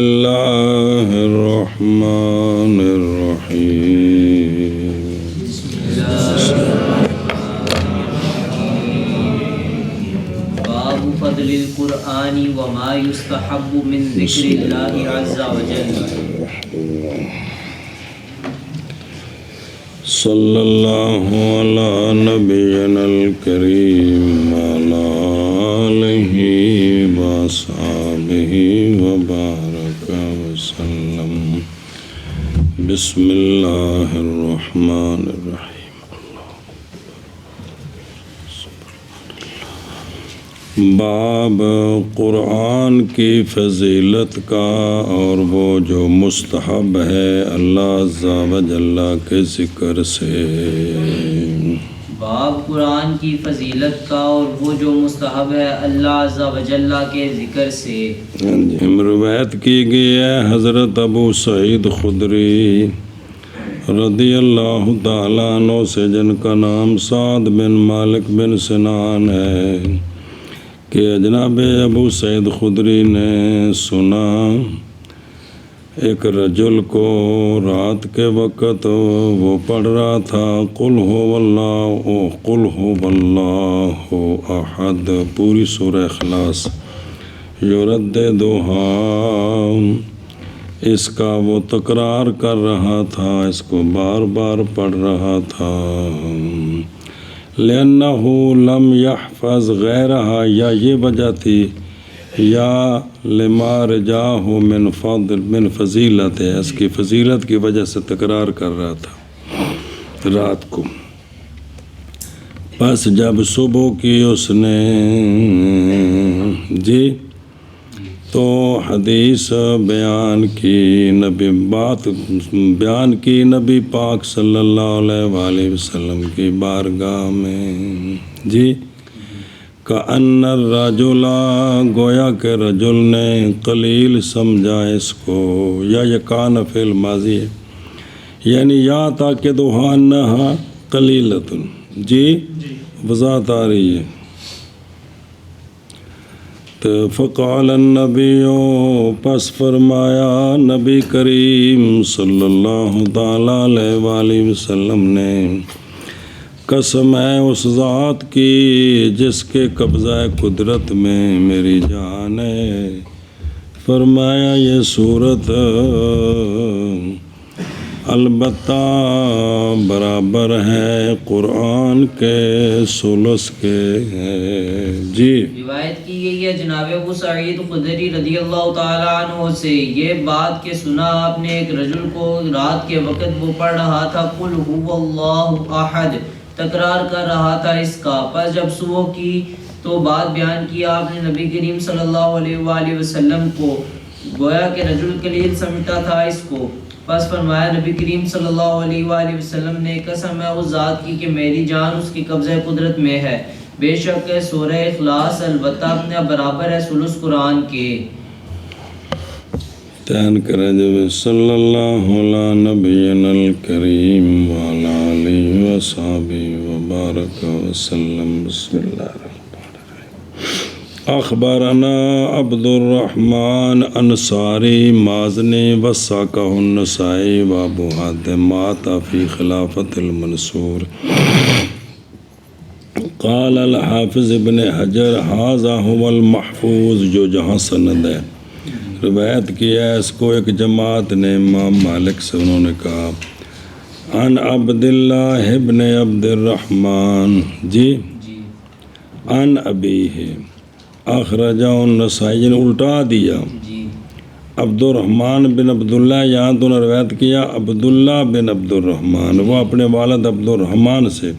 اللہ الرحمن الرحیم باب فضل القرآن وما يستحب من ذکر اللہ عز وجل صلی اللہ علی نبینا الکریم وعلی آلہ وصحبہ وبارک وسلم بسم اللہ الرحمن الرحیم باب قرآن کی فضیلت کا اور وہ جو مستحب ہے اللہ عز و جل کے ذکر سے۔ باب قرآن کی فضیلت کا اور وہ جو مستحب ہے اللہ عز و جل کے ذکر سے۔ روایت کی گئی ہے حضرت ابو سعید خدری رضی اللہ تعالیٰ عنہ سے، جن کا نام سعد بن مالک بن سنان ہے، کہ جناب ابو سعید خدری نے سنا ایک رجل کو رات کے وقت وہ پڑھ رہا تھا قل هو اللہ احد، پوری سورہ اخلاص یرددھا، اس کا وہ تکرار کر رہا تھا، اس کو بار بار پڑھ رہا تھا۔ لأنه لم يحفظ غیرہا، یا یہ وجہ تھی، یا لما رجاہ من فضیلت ہے، اس کی فضیلت کی وجہ سے تکرار کر رہا تھا رات کو۔ پس جب صبح کی اس نے تو حدیث بیان کی، بات بیان کی نبی پاک صلی اللہ علیہ وآلہ وسلم کی بارگاہ میں، کأن الرجل، گویا کہ رجل نے قلیل سمجھا اس کو، یا یکان فی الماضی ہے، یعنی یا تاکدھا انہا قلیلۃ، وضاحت آ رہی ہے۔ فقال النبی، پس فرمایا نبی کریم صلی اللہ تعالیٰ علیہ وآلہ وسلم نے، قسم ہے اس ذات کی جس کے قبضہ قدرت میں میری جان ہے، فرمایا یہ صورت البتہ برابر ہے قرآن کے ثلث کے روایت کی گئی ہے جناب ابو سعید خدری رضی اللہ تعالیٰ عنہ سے یہ بات کہ سنا آپ نے ایک رجل کو رات کے وقت وہ پڑھ رہا تھا قل هو اللہ احد، تکرار کر رہا تھا اس کا۔ پس جب صبح کی تو بات بیان کیا آپ نے نبی کریم صلی اللہ علیہ وآلہ وسلم کو، گویا کہ رجل قلیل سمجھتا تھا اس کو۔ پس فرمایا نبی کریم صلی اللہ علیہ وآلہ وسلم نے، قسم ہے اس ذات کی کہ میری جان اس کی قبضہ قدرت میں ہے، بے شک سورہ اخلاص البتہ اپنے برابر ہے ثلث قرآن کے۔ تین کرے جو صلی اللہ علی نبینا الکریم وعلی آلہ وصحبہ وبارک وسلم۔ بسم اللہ الرحمن الرحیم۔ اخبرنا عبد الرحمن انصاری مازنی وساقہ النسائی وابو حاتم مات فی خلافت المنصور۔ قال الحافظ ابن حجر ھذا هو المحفوظ، جو جہاں سند ہے روایت کیا ہے، اس کو ایک جماعت نے امام مالک سے انہوں نے کہا عن عبداللہ ابن عبد الرحمن، عن ابیہ، اخرجہ النسائی، نے الٹا دیا عبد الرحمن بن عبداللہ، یہاں تو نے روایت کیا عبداللہ بن عبد الرحمن، وہ اپنے والد عبد الرحمن سے،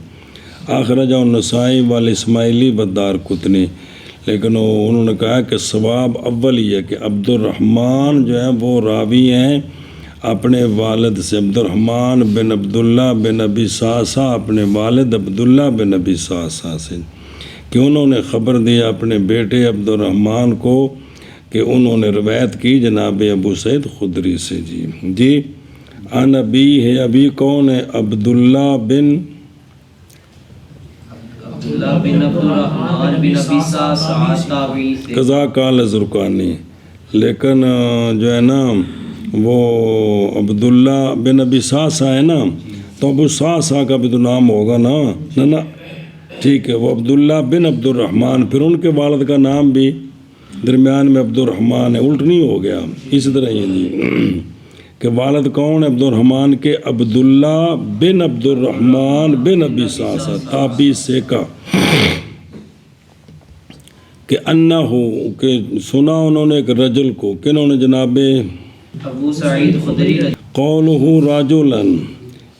اخرجہ النسائی والاسماعیلی والدار قطنی، لیکن انہوں نے کہا کہ ثواب اول ہی ہے کہ عبد الرحمن جو ہے وہ راوی ہیں اپنے والد سے، عبد الرحمن بن عبداللہ بن ابی ساسا اپنے والد عبداللہ بن ابی ساسا سے، کہ انہوں نے خبر دیا اپنے بیٹے عبد الرحمن کو کہ انہوں نے روایت کی جناب ابو سعید خدری سے۔ عن ابی ہے، ابی کون ہے؟ عبداللہ بن عبد الرحمن بن ابی ساسا تابعی سے۔ قضا قال زرقانی، لیکن جو ہے نا وہ عبداللہ بن ابی ساسا ہے نا، تو ابو ساسا کا بھی تو نام ہوگا نا، نا ٹھیک ہے، وہ عبداللہ بن عبد الرحمن، پھر ان کے والد کا نام بھی درمیان میں عبد الرحمن ہے، الٹ نہیں ہو گیا، اسی طرح یہ جی کہ والد کون ہے عبد الرحمن کے، عبداللہ بن عبد الرحمن بن ابی ساسا، تابی سے کا کہ انہو کہ سنا انہوں نے ایک رجل کو، کنہوں نے جناب ابو سعید خدری قولہ رجلن،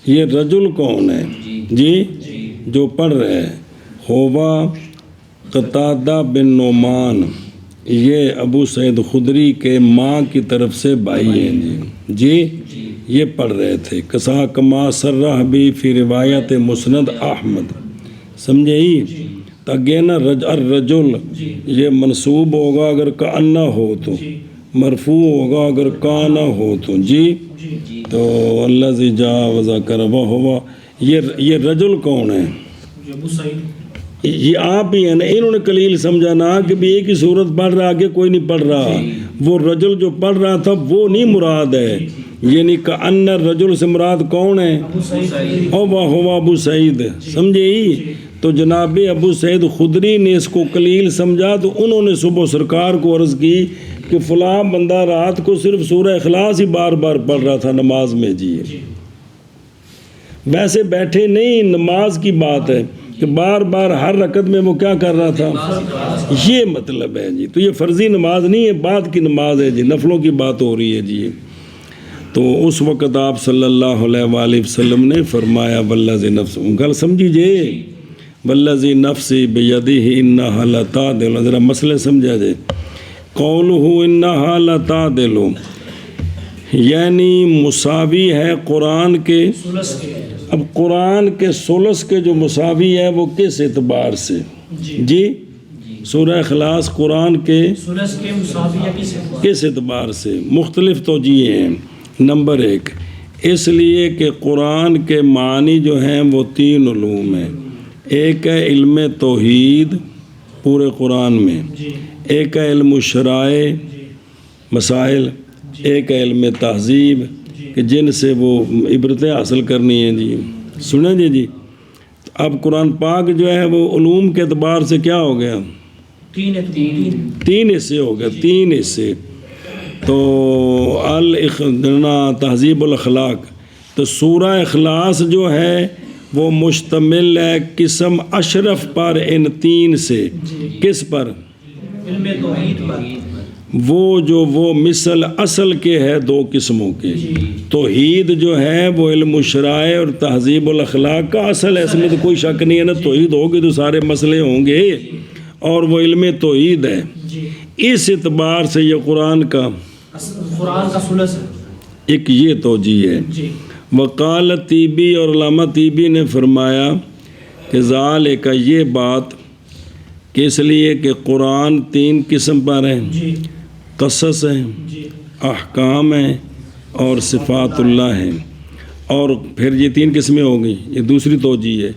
یہ رجل کون ہے جی جو پڑھ رہے ہوا قتادہ بن نعمان، یہ ابو سعید خدری کے ماں کی طرف سے بھائی ہیں جی یہ پڑھ رہے تھے، کسا کما سرہ بھی فی روایت مسند احمد، سمجھے ہی تاکہ نا الرجل یہ منصوب ہوگا اگر کأنہ ہو تو، مرفوع ہوگا اگر کانا ہو تو جی تو اللہ زی جا وزا کربا ہوا، یہ رجل کون ہے؟ یہ آپ ہی ہیں نا، انہوں نے قلیل سمجھا نا کہ بھی ایک ہی صورت پڑھ رہا، آگے کوئی نہیں پڑھ رہا، وہ رجل جو پڑھ رہا تھا وہ نہیں مراد ہے، یعنی کأن الرجل سے مراد کون ہے؟ ہوا ابو سعید، سمجھے ہی؟ تو جناب ابو سعید خدری نے اس کو قلیل سمجھا، تو انہوں نے صبح سرکار کو عرض کی کہ فلاں بندہ رات کو صرف سورہ اخلاص ہی بار بار پڑھ رہا تھا نماز میں جی، ویسے بیٹھے نہیں، نماز کی بات ہے کہ بار بار ہر رکعت میں وہ کیا کر رہا تھا، یہ مطلب ہے جی، تو یہ فرضی نماز نہیں ہے، بعد کی نماز ہے جی، نفلوں کی بات ہو رہی ہے جی۔ تو اس وقت آپ صلی اللہ علیہ وآلہ وسلم نے فرمایا والذی نفس، گل سمجھیجئے، والذی نفسی بیدہ انہا لتعدل، ذرا مسئلے سمجھا جائے، قولہ انہا لتعدل یعنی مساوی ہے قرآن کے، اب قرآن کے ثلث کے جو مساوی ہے وہ کس اعتبار سے جی سورہ اخلاص قرآن کے ثلث کے مساوی ہے کس اعتبار سے؟ مختلف توجیہ ہیں۔ نمبر ایک، اس لیے کہ قرآن کے معنی جو ہیں وہ تین علوم ہیں، ایک ہے علم توحید پورے قرآن میں، ایک ہے علم شرائع مسائل، ایک ہے علم تہذیب کہ جن سے وہ عبرتیں حاصل کرنی ہیں جی، سنیں جی۔ اب قرآن پاک جو ہے وہ علوم کے اعتبار سے کیا ہو گیا؟ تین حصے ہو گئے، تین حصے۔ تو تہذیب الاخلاق، تو سورہ اخلاص جو ہے وہ مشتمل ہے قسم اشرف پر، ان تین سے، کس پر؟ علم توحید پر، وہ مثل اصل کے ہے دو قسموں کے، توحید جو ہے وہ علم شرائع اور تہذیب الاخلاق کا اصل ہے، اس میں تو کوئی شک نہیں ہے نا، توحید ہوگی تو سارے مسئلے ہوں گے، اور وہ علم توحید ہے، اس اعتبار سے یہ قرآن کا ثلث ہے، ایک یہ توجیہ ہے۔ وقال طیبی، اور علامہ طیبی نے فرمایا کہ ذالک یہ بات کہ اس لیے کہ قرآن تین قسم پر ہے، قصص ہیں، احکام ہیں اور صفات اللہ ہیں، اور پھر یہ تین قسمیں ہو گئی، یہ دوسری توجیہ ہے۔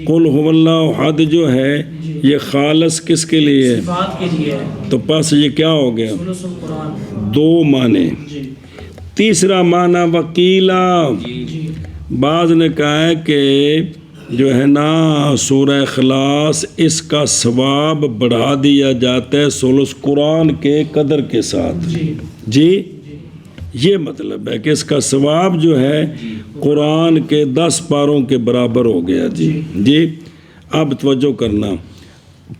قل هو اللہ احد جو ہے یہ خالص کس کے لیے ہے؟ صفات کے لیے ہے، تو پس یہ کیا ہو گیا؟ دو معنی۔ تیسرا معنی وکیلا، بعض نے کہا ہے کہ جو ہے نا سورہ اخلاص اس کا ثواب بڑھا دیا جاتا ہے ثلث قرآن کے قدر کے ساتھ جی، یہ مطلب ہے کہ اس کا ثواب جو ہے قرآن کے 10 پاروں کے برابر ہو گیا جی۔ اب توجہ کرنا،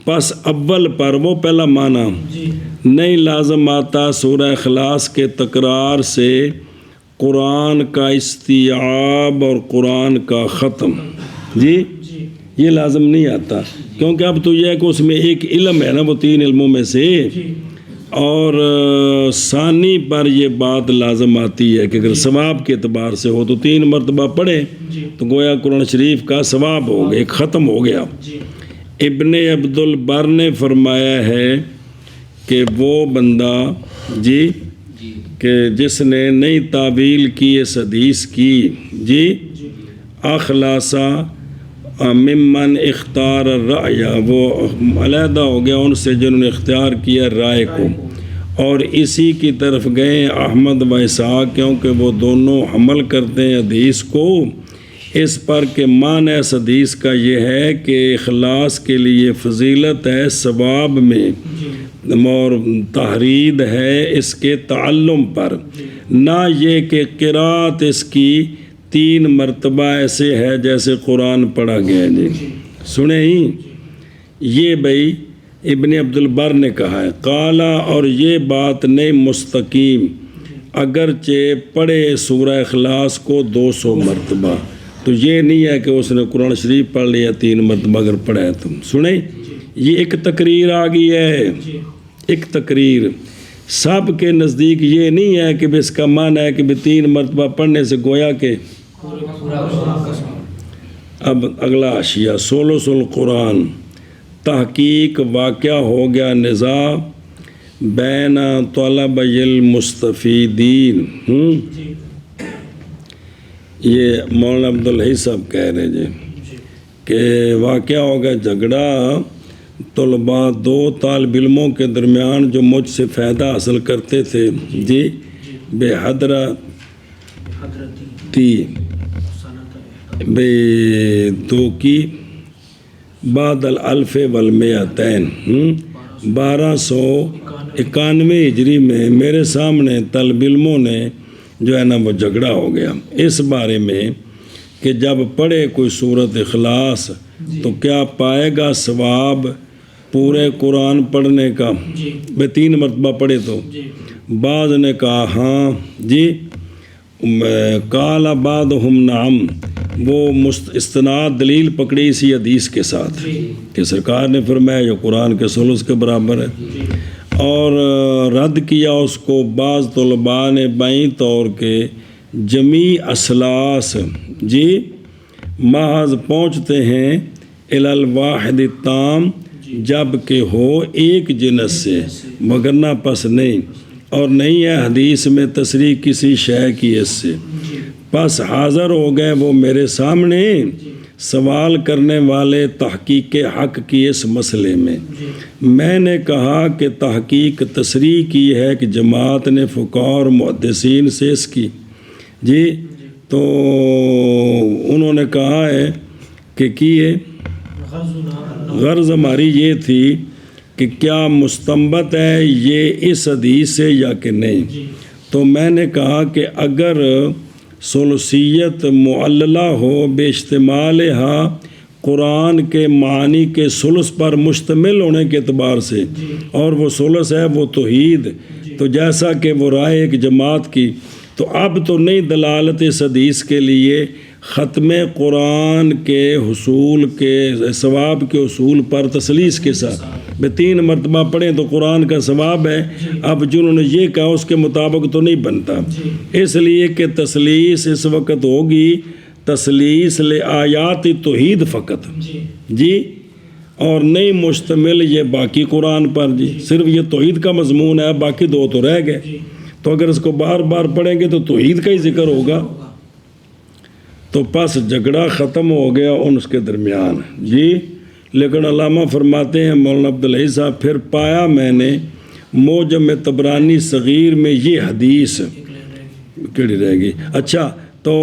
پس اول پر وہ پہلا معنی نہیں لازم آتا سورہ اخلاص کے تکرار سے قرآن کا استیعاب اور قرآن کا ختم جی، یہ لازم نہیں آتا، کیونکہ اب تو یہ ہے کہ اس میں ایک علم ہے نا وہ تین علموں میں سے، اور ثانی پر یہ بات لازم آتی ہے کہ اگر ثواب کے اعتبار سے ہو تو 3 مرتبہ پڑھے تو گویا قرآن شریف کا ثواب ہو گیا، ایک ختم ہو گیا۔ ابن عبد البر نے فرمایا ہے کہ وہ بندہ جی کہ جس نے نئی تعویل کی اس حدیث کی جی، اخلاصا ممن اختار الرأی، وہ علیحدہ ہو گیا ان سے جنہوں نے اختیار کیا رائے کو، اور اسی کی طرف گئے احمد و اسحاق، کیونکہ وہ دونوں حمل کرتے ہیں حدیث کو اس پر کہ معنی اس حدیث کا یہ ہے کہ اخلاص کے لیے فضیلت ہے ثواب میں، اور تحرید ہے اس کے تعلم پر، نہ یہ کہ قرات اس کی 3 مرتبہ ایسے ہے جیسے قرآن پڑھا گیا۔ جی سنیں ہی، یہ بھائی ابن عبد البر نے کہا ہے، قالا، اور یہ بات نہیں مستقیم، اگرچہ پڑھے سورہ اخلاص کو 200 مرتبہ، تو یہ نہیں ہے کہ اس نے قرآن شریف پڑھ لیا 3 مرتبہ اگر پڑھا ہے تم سنیں، یہ ایک تقریر آ گئی ہے، ایک تقریر، سب کے نزدیک یہ نہیں ہے کہ اس کا معنی ہے کہ 3 مرتبہ پڑھنے سے گویا کہ۔ اب اگلا حاشیہ، ثلث القرآن، تحقیق واقعہ ہو گیا نزاع بین طلبہ المستفیدین۔ یہ مولانا عبدالحی صاحب کہہ رہے جی کہ واقعہ ہو گیا جھگڑا طلباء 2 طالب علموں کے درمیان جو مجھ سے فائدہ حاصل کرتے تھے، جی بے حضرتی بے دو کی بعد الالف والمیتین 1291 ہجری میں میرے سامنے طالب علموں نے جو ہے نا وہ جھگڑا ہو گیا اس بارے میں کہ جب پڑھے کوئی سورۃ اخلاص تو کیا پائے گا ثواب پورے قرآن پڑھنے کا، 3 مرتبہ پڑھے تو؟ بعض نے کہا ہاں جی، قال بعضهم نعم، وہ استناد دلیل پکڑی اسی حدیث کے ساتھ کہ سرکار نے فرمایا جو قرآن کے ثلث کے برابر ہے، اور رد کیا اس کو بعض طلباء نے بائیں طور کے جمیع اثلاث جی محض پہنچتے ہیں الی الواحد التام، جب کہ ہو ایک جنس سے، وگرنہ پس نہیں، اور نہیں ہے حدیث میں تصریح کسی شے کی اس سے۔ پس حاضر ہو گئے وہ میرے سامنے سوال کرنے والے تحقیق حق کی اس مسئلے میں۔ میں نے کہا کہ تحقیق تصریح کی ہے کہ جماعت نے فقہاء اور محدثین سے اس کی، جی تو انہوں نے کہا ہے کہ کیے، غرض ہماری یہ تھی کہ کیا مستنبت ہے یہ اس حدیث سے یا کہ نہیں، تو میں نے کہا کہ اگر ثلثیت معللہ ہو بے اشتمالہا، قرآن کے معنی کے ثلث پر مشتمل ہونے کے اعتبار سے، اور وہ ثلث ہے وہ توحید، تو جیسا کہ وہ رائے ایک جماعت کی، تو اب تو نہیں دلالت اس حدیث کے لیے ختم قرآن کے حصول کے ثواب کے حصول پر تسلیث کے ساتھ 3 مرتبہ پڑھیں تو قرآن کا ثواب ہے، اب جنہوں نے یہ کہا اس کے مطابق تو نہیں بنتا، اس لیے کہ تسلیث اس وقت ہوگی تسلیث لآیات توحید فقط، جی اور نہیں مشتمل یہ باقی قرآن پر، جی صرف یہ توحید کا مضمون ہے، باقی 2 تو رہ گئے، تو اگر اس کو بار بار پڑھیں گے تو توحید کا ہی ذکر ہوگا، تو پس جھگڑا ختم ہو گیا ان اس کے درمیان، جی لیکن علامہ فرماتے ہیں مولانا عبدالحی صاحب، پھر پایا میں نے موجم طبرانی صغیر میں یہ حدیث کیڑی رہ گئی، اچھا تو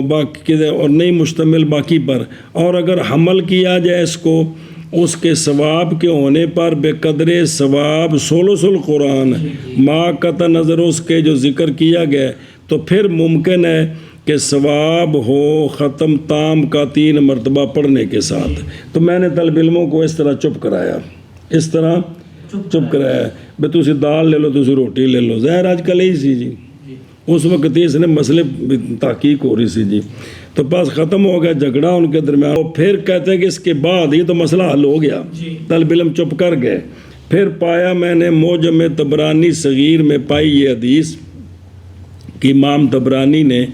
باقی اور نہیں مشتمل باقی پر، اور اگر حمل کیا جائے اس کو اس کے ثواب کے ہونے پر بے قدر ثواب ثلث القرآن ما قطع نظر اس کے جو ذکر کیا گیا، تو پھر ممکن ہے کہ ثواب ہو ختم تام کا 3 مرتبہ پڑھنے کے ساتھ۔ تو میں نے طالب علموں کو اس طرح چپ کرایا، اس طرح چپ کرایا بھائی تسی دال لے لو، تسی روٹی لے لو، ظاہر آج کل ہی سی جی، اس وقت اس نے مسئلے تحقیق ہو رہی سی جی، تو بس ختم ہو گیا جھگڑا ان کے درمیان، اور پھر کہتے ہیں کہ اس کے بعد یہ تو مسئلہ حل ہو گیا، طالب علم چپ کر گئے، پھر پایا میں نے موجم طبرانی صغیر میں پائی یہ حدیث کہ امام طبرانی نے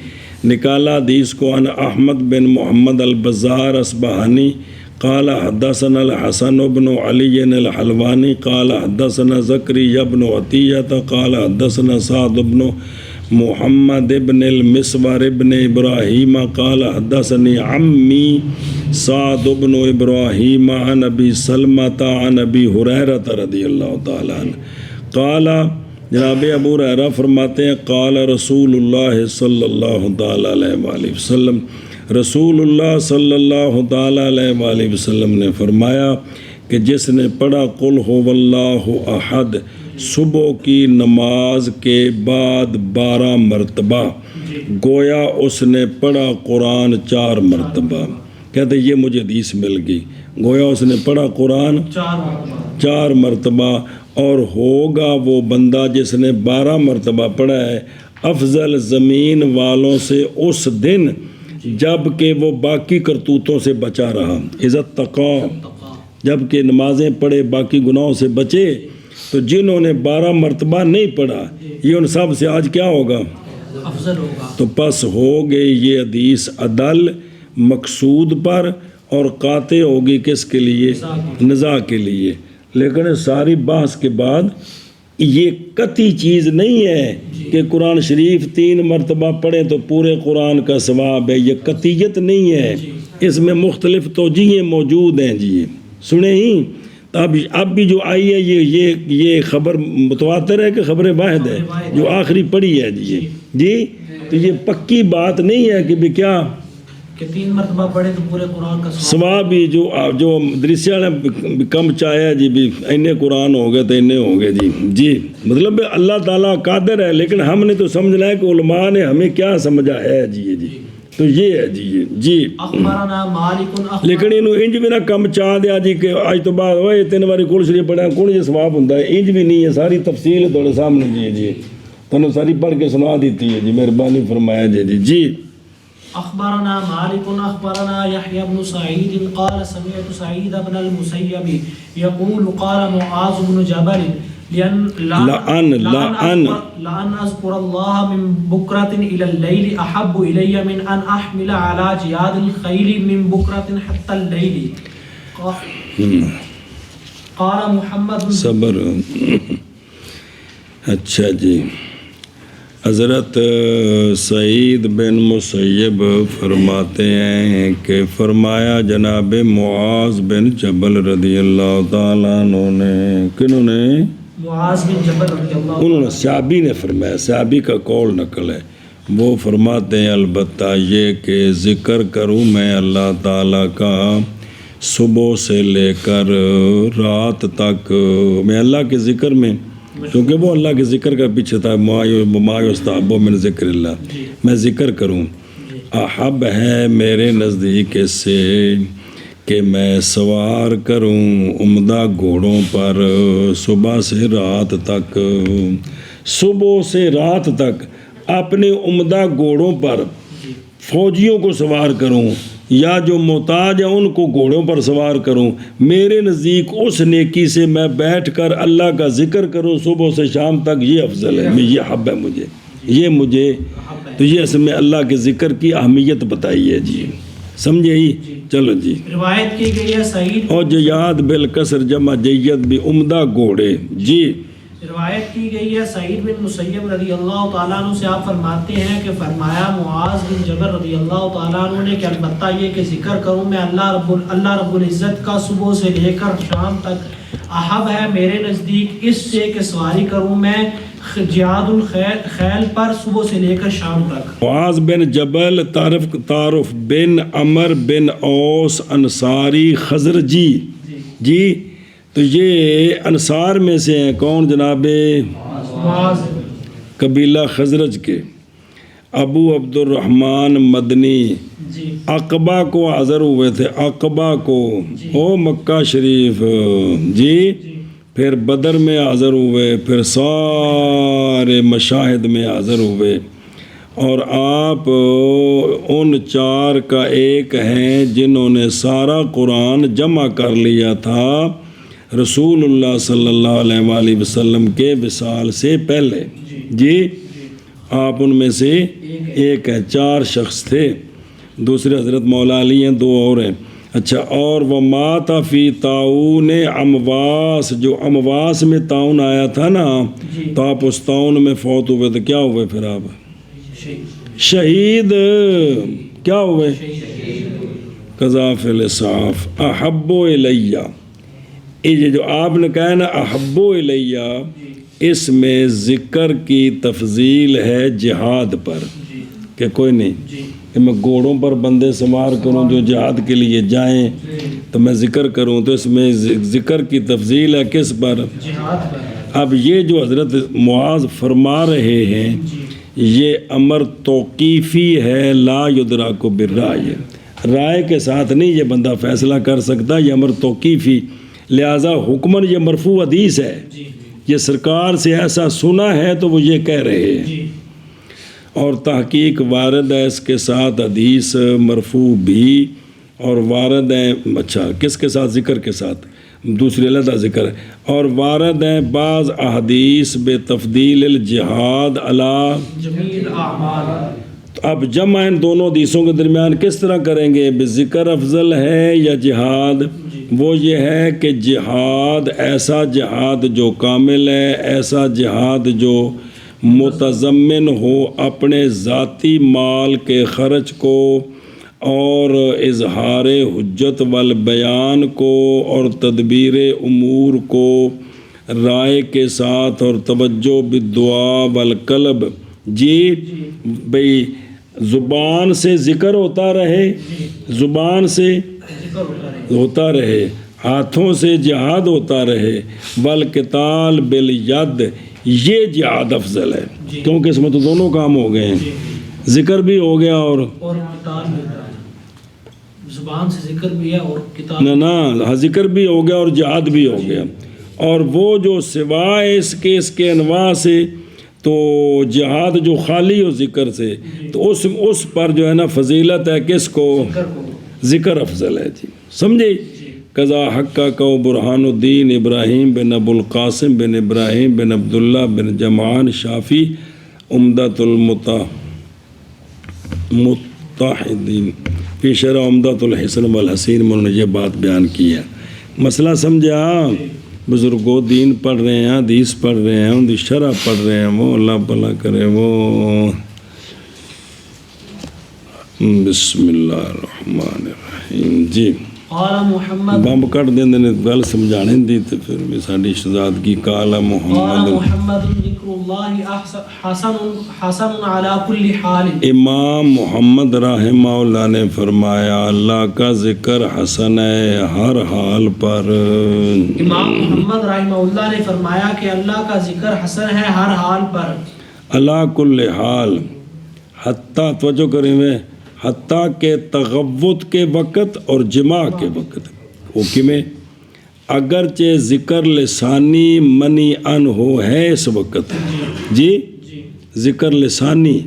نکالا حدیث کو عن احمد بن محمد البزار اصبہانی قال حدثنا الحسن بن علی الحلوانی قال حدثنا زکریا بن عطیہ قال حدثنا سعد بن محمد بن المسور بن ابراہیم قال حدثني عمی سعد بن ابراہیم عن ابی سلمۃ عن ابی ہریرہ رضی اللہ تعالی عنہ قال جناب ابو ہریرہ فرماتے ہیں قال رسول اللہ صلی اللہ تعالیٰ علیہ وآلہ وسلم، رسول اللہ صلی اللہ تعالیٰ علیہ وآلہ وسلم نے فرمایا کہ جس نے پڑھا قل هو اللہ احد صبح کی نماز کے بعد 12 مرتبہ، گویا اس نے پڑھا قرآن 4 مرتبہ۔ کہتے یہ مجھے حدیث مل گئی، گویا اس نے پڑھا قرآن 4 مرتبہ، اور ہوگا وہ بندہ جس نے 12 مرتبہ پڑھا ہے افضل زمین والوں سے اس دن جب کہ وہ باقی کرتوتوں سے بچا رہا، عزت تقا، جب کہ نمازیں پڑھے باقی گناہوں سے بچے۔ تو جنہوں نے 12 مرتبہ نہیں پڑھا یہ ان سب سے آج کیا ہوگا؟ افضل ہوگا۔ تو پس ہو گئی یہ حدیث عدل مقصود پر، اور قاطع ہوگی کس کے لیے؟ نزاع کے لیے۔ لیکن ساری بحث کے بعد یہ قطعی چیز نہیں ہے کہ قرآن شریف 3 مرتبہ پڑھیں تو پورے قرآن کا ثواب ہے، یہ قطعیت نہیں ہے، اس میں مختلف توجیہیں موجود ہیں جی، سنیں ہی۔ اب بھی جو آئی ہے یہ خبر متواتر ہے کہ خبر واحد ہے جو آخری پڑھی ہے جی، تو یہ پکی بات نہیں ہے کہ بھی کیا کہ 3 مرتبہ پڑھے تو پورے قرآن کا ثواب بھی جو مدرسیاں نے کم چاہیا جی بھی اینے قرآن ہو گئے تو اینے ہو گئے جی مطلب اللہ تعالیٰ قادر ہے، لیکن ہم نے تو سمجھنا ہے کہ علماء نے ہمیں کیا سمجھا ہے جی تو یہ ہے جی لیکن انہوں انج بھی نہ کم چاہ دیا جی کہ آج تو بعد ہوئے 3 باری کل شریف پڑھا کون یہ ثواب ہوتا ہے، انج بھی نہیں ہے، ساری تفصیل تھوڑے سامنے جی تمہیں ساری پڑھ کے سنا دیتی ہے جی، مہربانی فرمایا جی۔ اخبرنا مالک اخبرنا يحيى بن سعيد قال سمعت سعيد بن المسيب يقول قال معاذ بن جبل لأن أذكر الله من بكرة إلى الليل أحب إلي من أن أحمل على جياد الخيل من بكرة حتى الليل قال محمد صبر۔ اچھا جی، حضرت سعید بن مسیب فرماتے ہیں کہ فرمایا جناب معاذ بن جبل رضی اللہ تعالیٰ عنہ نے، کنہوں نے؟ معاذ بن جبل رضی اللہ عنہ، انہوں نے صحابی نے فرمایا، صحابی کا قول نقل ہے، وہ فرماتے ہیں البتہ یہ کہ ذکر کروں میں اللہ تعالیٰ کا صبح سے لے کر رات تک، میں اللہ کے ذکر میں، کیونکہ وہ اللہ کے ذکر کا پیچھے تھا، ما یستحب من ذکر اللہ، میں ذکر کروں، احب ہے میرے نزدیک اس سے کہ میں سوار کروں عمدہ گھوڑوں پر صبح سے رات تک، صبح سے رات تک اپنے عمدہ گھوڑوں پر فوجیوں کو سوار کروں، یا جو محتاج ہیں ان کو گھوڑوں پر سوار کروں، میرے نزدیک اس نیکی سے میں بیٹھ کر اللہ کا ذکر کروں صبح سے شام تک، یہ افضل ہے، یہ حب ہے مجھے تو یہ اس میں اللہ کے ذکر کی اہمیت بتائی ہے جی، سمجھے ہی؟ چلو جی، روایت کی گئی ہے سعید اور جیاد بالکسر جمع جید بھی عمدہ گھوڑے جی، روایت کی گئی ہے سعید بن مسیب رضی اللہ تعالیٰ عنہ سے، آپ فرماتے ہیں کہ فرمایا معاذ بن جبل رضی اللہ تعالیٰ عنہ نے کہ البتہ یہ کہ ذکر کروں میں اللہ رب العزت کا صبح سے لے کر شام تک، احب ہے میرے نزدیک اس سے کہ سواری کروں میں جیاد الخیل پر صبح سے لے کر شام تک۔ معاذ بن جبل تعارف بن عمر بن اوس انصاری خزرجی جی، تو یہ انصار میں سے ہیں، کون جناب؟ قبیلہ خزرج کے، ابو عبد الرحمن مدنی، عقبہ کو حاضر ہوئے تھے، عقبہ کو او مکہ شریف جی، پھر بدر میں حاضر ہوئے، پھر سارے مشاہد میں حاضر ہوئے، اور آپ ان 4 کا ایک ہیں جنہوں نے سارا قرآن جمع کر لیا تھا رسول اللہ صلی اللہ علیہ وآلہ وسلم کے وصال سے پہلے جی، آپ ان میں سے ایک ہیں، 4 شخص تھے، دوسرے حضرت مولا علی ہیں، 2 اور ہیں۔ اچھا، اور وہ مات فی طاعون امواس، جو امواس میں طاعون آیا تھا نا، تو آپ اس طاعون میں فوت ہوئے، تو کیا ہوئے پھر آپ؟ شہید، کیا ہوئے؟ قذاف الاسعاف، احب الیہ، یہ جو آپ نے کہا نا احب الیہ، اس میں ذکر کی تفضیل ہے جہاد پر کہ کوئی نہیں کہ میں گھوڑوں پر بندے سوار کروں جو جہاد کے لیے جائیں تو میں ذکر کروں، تو اس میں ذکر کی تفضیل ہے کس پر؟ جہاد پر۔ اب یہ جو حضرت معاذ فرما رہے ہیں یہ امر توقیفی ہے، لا یدرک بالرائے، رائے کے ساتھ نہیں یہ بندہ فیصلہ کر سکتا، یہ امر توقیفی، لہٰذا حکماً یہ مرفوع حدیث ہے، یہ سرکار سے ایسا سنا ہے تو وہ یہ کہہ رہے ہیں، اور تحقیق وارد ہے اس کے ساتھ حدیث مرفوع بھی، اور وارد ہے اچھا کس کے ساتھ؟ ذکر کے ساتھ، دوسری علیحدہ ذکر ہے، اور وارد ہیں بعض احادیث بے تفضیل الجہاد علی جمیل اعمال۔ اب جمع ان دونوں حدیثوں کے درمیان کس طرح کریں گے؟ ذکر افضل ہے یا جہاد؟ وہ یہ ہے کہ جہاد، ایسا جہاد جو کامل ہے، ایسا جہاد جو متضمن ہو اپنے ذاتی مال کے خرچ کو اور اظہار حجت والبیان کو اور تدبیر امور کو رائے کے ساتھ اور توجہ بالدعا والقلب، جی بھئی زبان سے ذکر ہوتا رہے، زبان سے ہوتا رہے، ہاتھوں سے جہاد ہوتا رہے، والقتال بالید، یہ جہاد افضل ہے کیونکہ اس میں تو دونوں کام ہو گئے ہیں، ذکر بھی ہو گیا اور قتال بھی ہو گیا، زبان سے ذکر بھی ہے اور قتال نہ ذکر بھی ہو گیا اور جہاد بھی ہو گیا، اور وہ جو سوائے اس کے انواع سے تو جہاد جو خالی ہو ذکر سے تو اس پر جو ہے نا فضیلت ہے کس کو؟ ذکر افضل ہے، جی سمجھے؟ قضا حقہ کو برہان الدین ابراہیم بن ابو القاسم بن ابراہیم بن عبداللہ بن جمعان شافی عمدۃ المتحدین فی شرح عمدۃ الحسن والحسین میں انہوں نے یہ بات بیان کی ہے۔ مسئلہ سمجھا؟ بزرگوں دین پڑھ رہے ہیں، حدیث پڑھ رہے ہیں، ان کی شرح پڑھ رہے ہیں، وہ اللہ بھلا کرے، وہ بسم اللہ الرحمن الرحیم۔ جی قال محمد بمب کٹ دیں گل سمجھانے دی تو پھر بھی ساری شہزادگی قال قال محمد محمد ذکر اللہ حسن علی کل حال۔ امام محمد رحمہ اللہ نے فرمایا اللہ کا ذکر حسن ہے ہر حال پر۔ امام محمد رحمہ اللہ نے فرمایا کہ اللہ کا ذکر حسن ہے ہر حال پر، اللہ کل حال، حتیٰ توجہ کریں میں، حتیٰ کہ تغوط کے وقت اور جماع کے وقت، وہ کمیں اگرچہ ذکر لسانی منی ان ہو ہے اس وقت، جی ذکر لسانی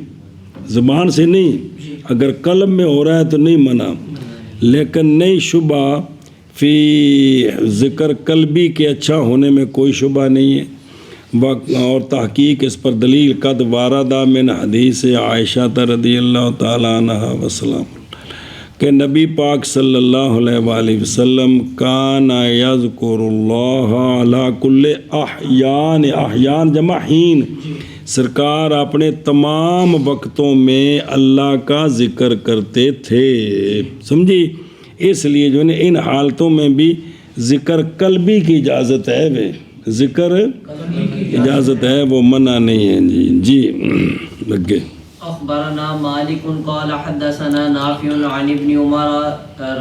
زبان سے نہیں، اگر قلب میں ہو رہا ہے تو نہیں منع، لیکن نہیں شبہ فی ذکر قلبی کے اچھا ہونے میں کوئی شبہ نہیں ہے، اور تحقیق اس پر دلیل قد واردہ من حدیث عائشہ رضی اللہ تعالیٰ عنہ وسلم کہ نبی پاک صلی اللہ علیہ وآلہ وسلم کان یذکر اللہ علی کل احیان، احیان جمع حین، سرکار اپنے تمام وقتوں میں اللہ کا ذکر کرتے تھے، سمجھی؟ اس لیے جو ہے ان حالتوں میں بھی ذکر قلبی کی اجازت ہے، وہ ذکر اجازت ہے، وہ منع نہیں ہے، جی لگے۔ اخبرنا مالک قال حدثنا نافع عن ابن عمر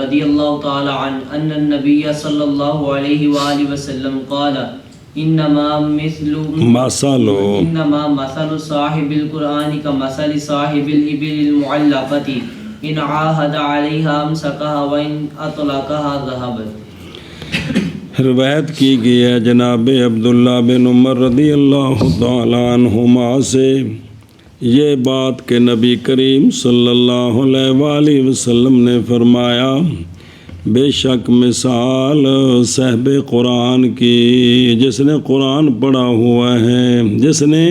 رضی اللہ تعالی عنہ ان النبی صلی اللہ علیہ وآلہ وسلم قال انما مثل صاحب القرآن كمثل صاحب الابل المعلقة ان عاهد عليها امسكها وان اطلقها ذهبت۔ روایت کی گئی ہے جناب عبداللہ بن عمر رضی اللہ تعالیٰ عنہما سے یہ بات کہ نبی کریم صلی اللہ علیہ وآلہ وسلم نے فرمایا بے شک مثال صاحب قرآن کی، جس نے قرآن پڑھا ہوا ہے، جس نے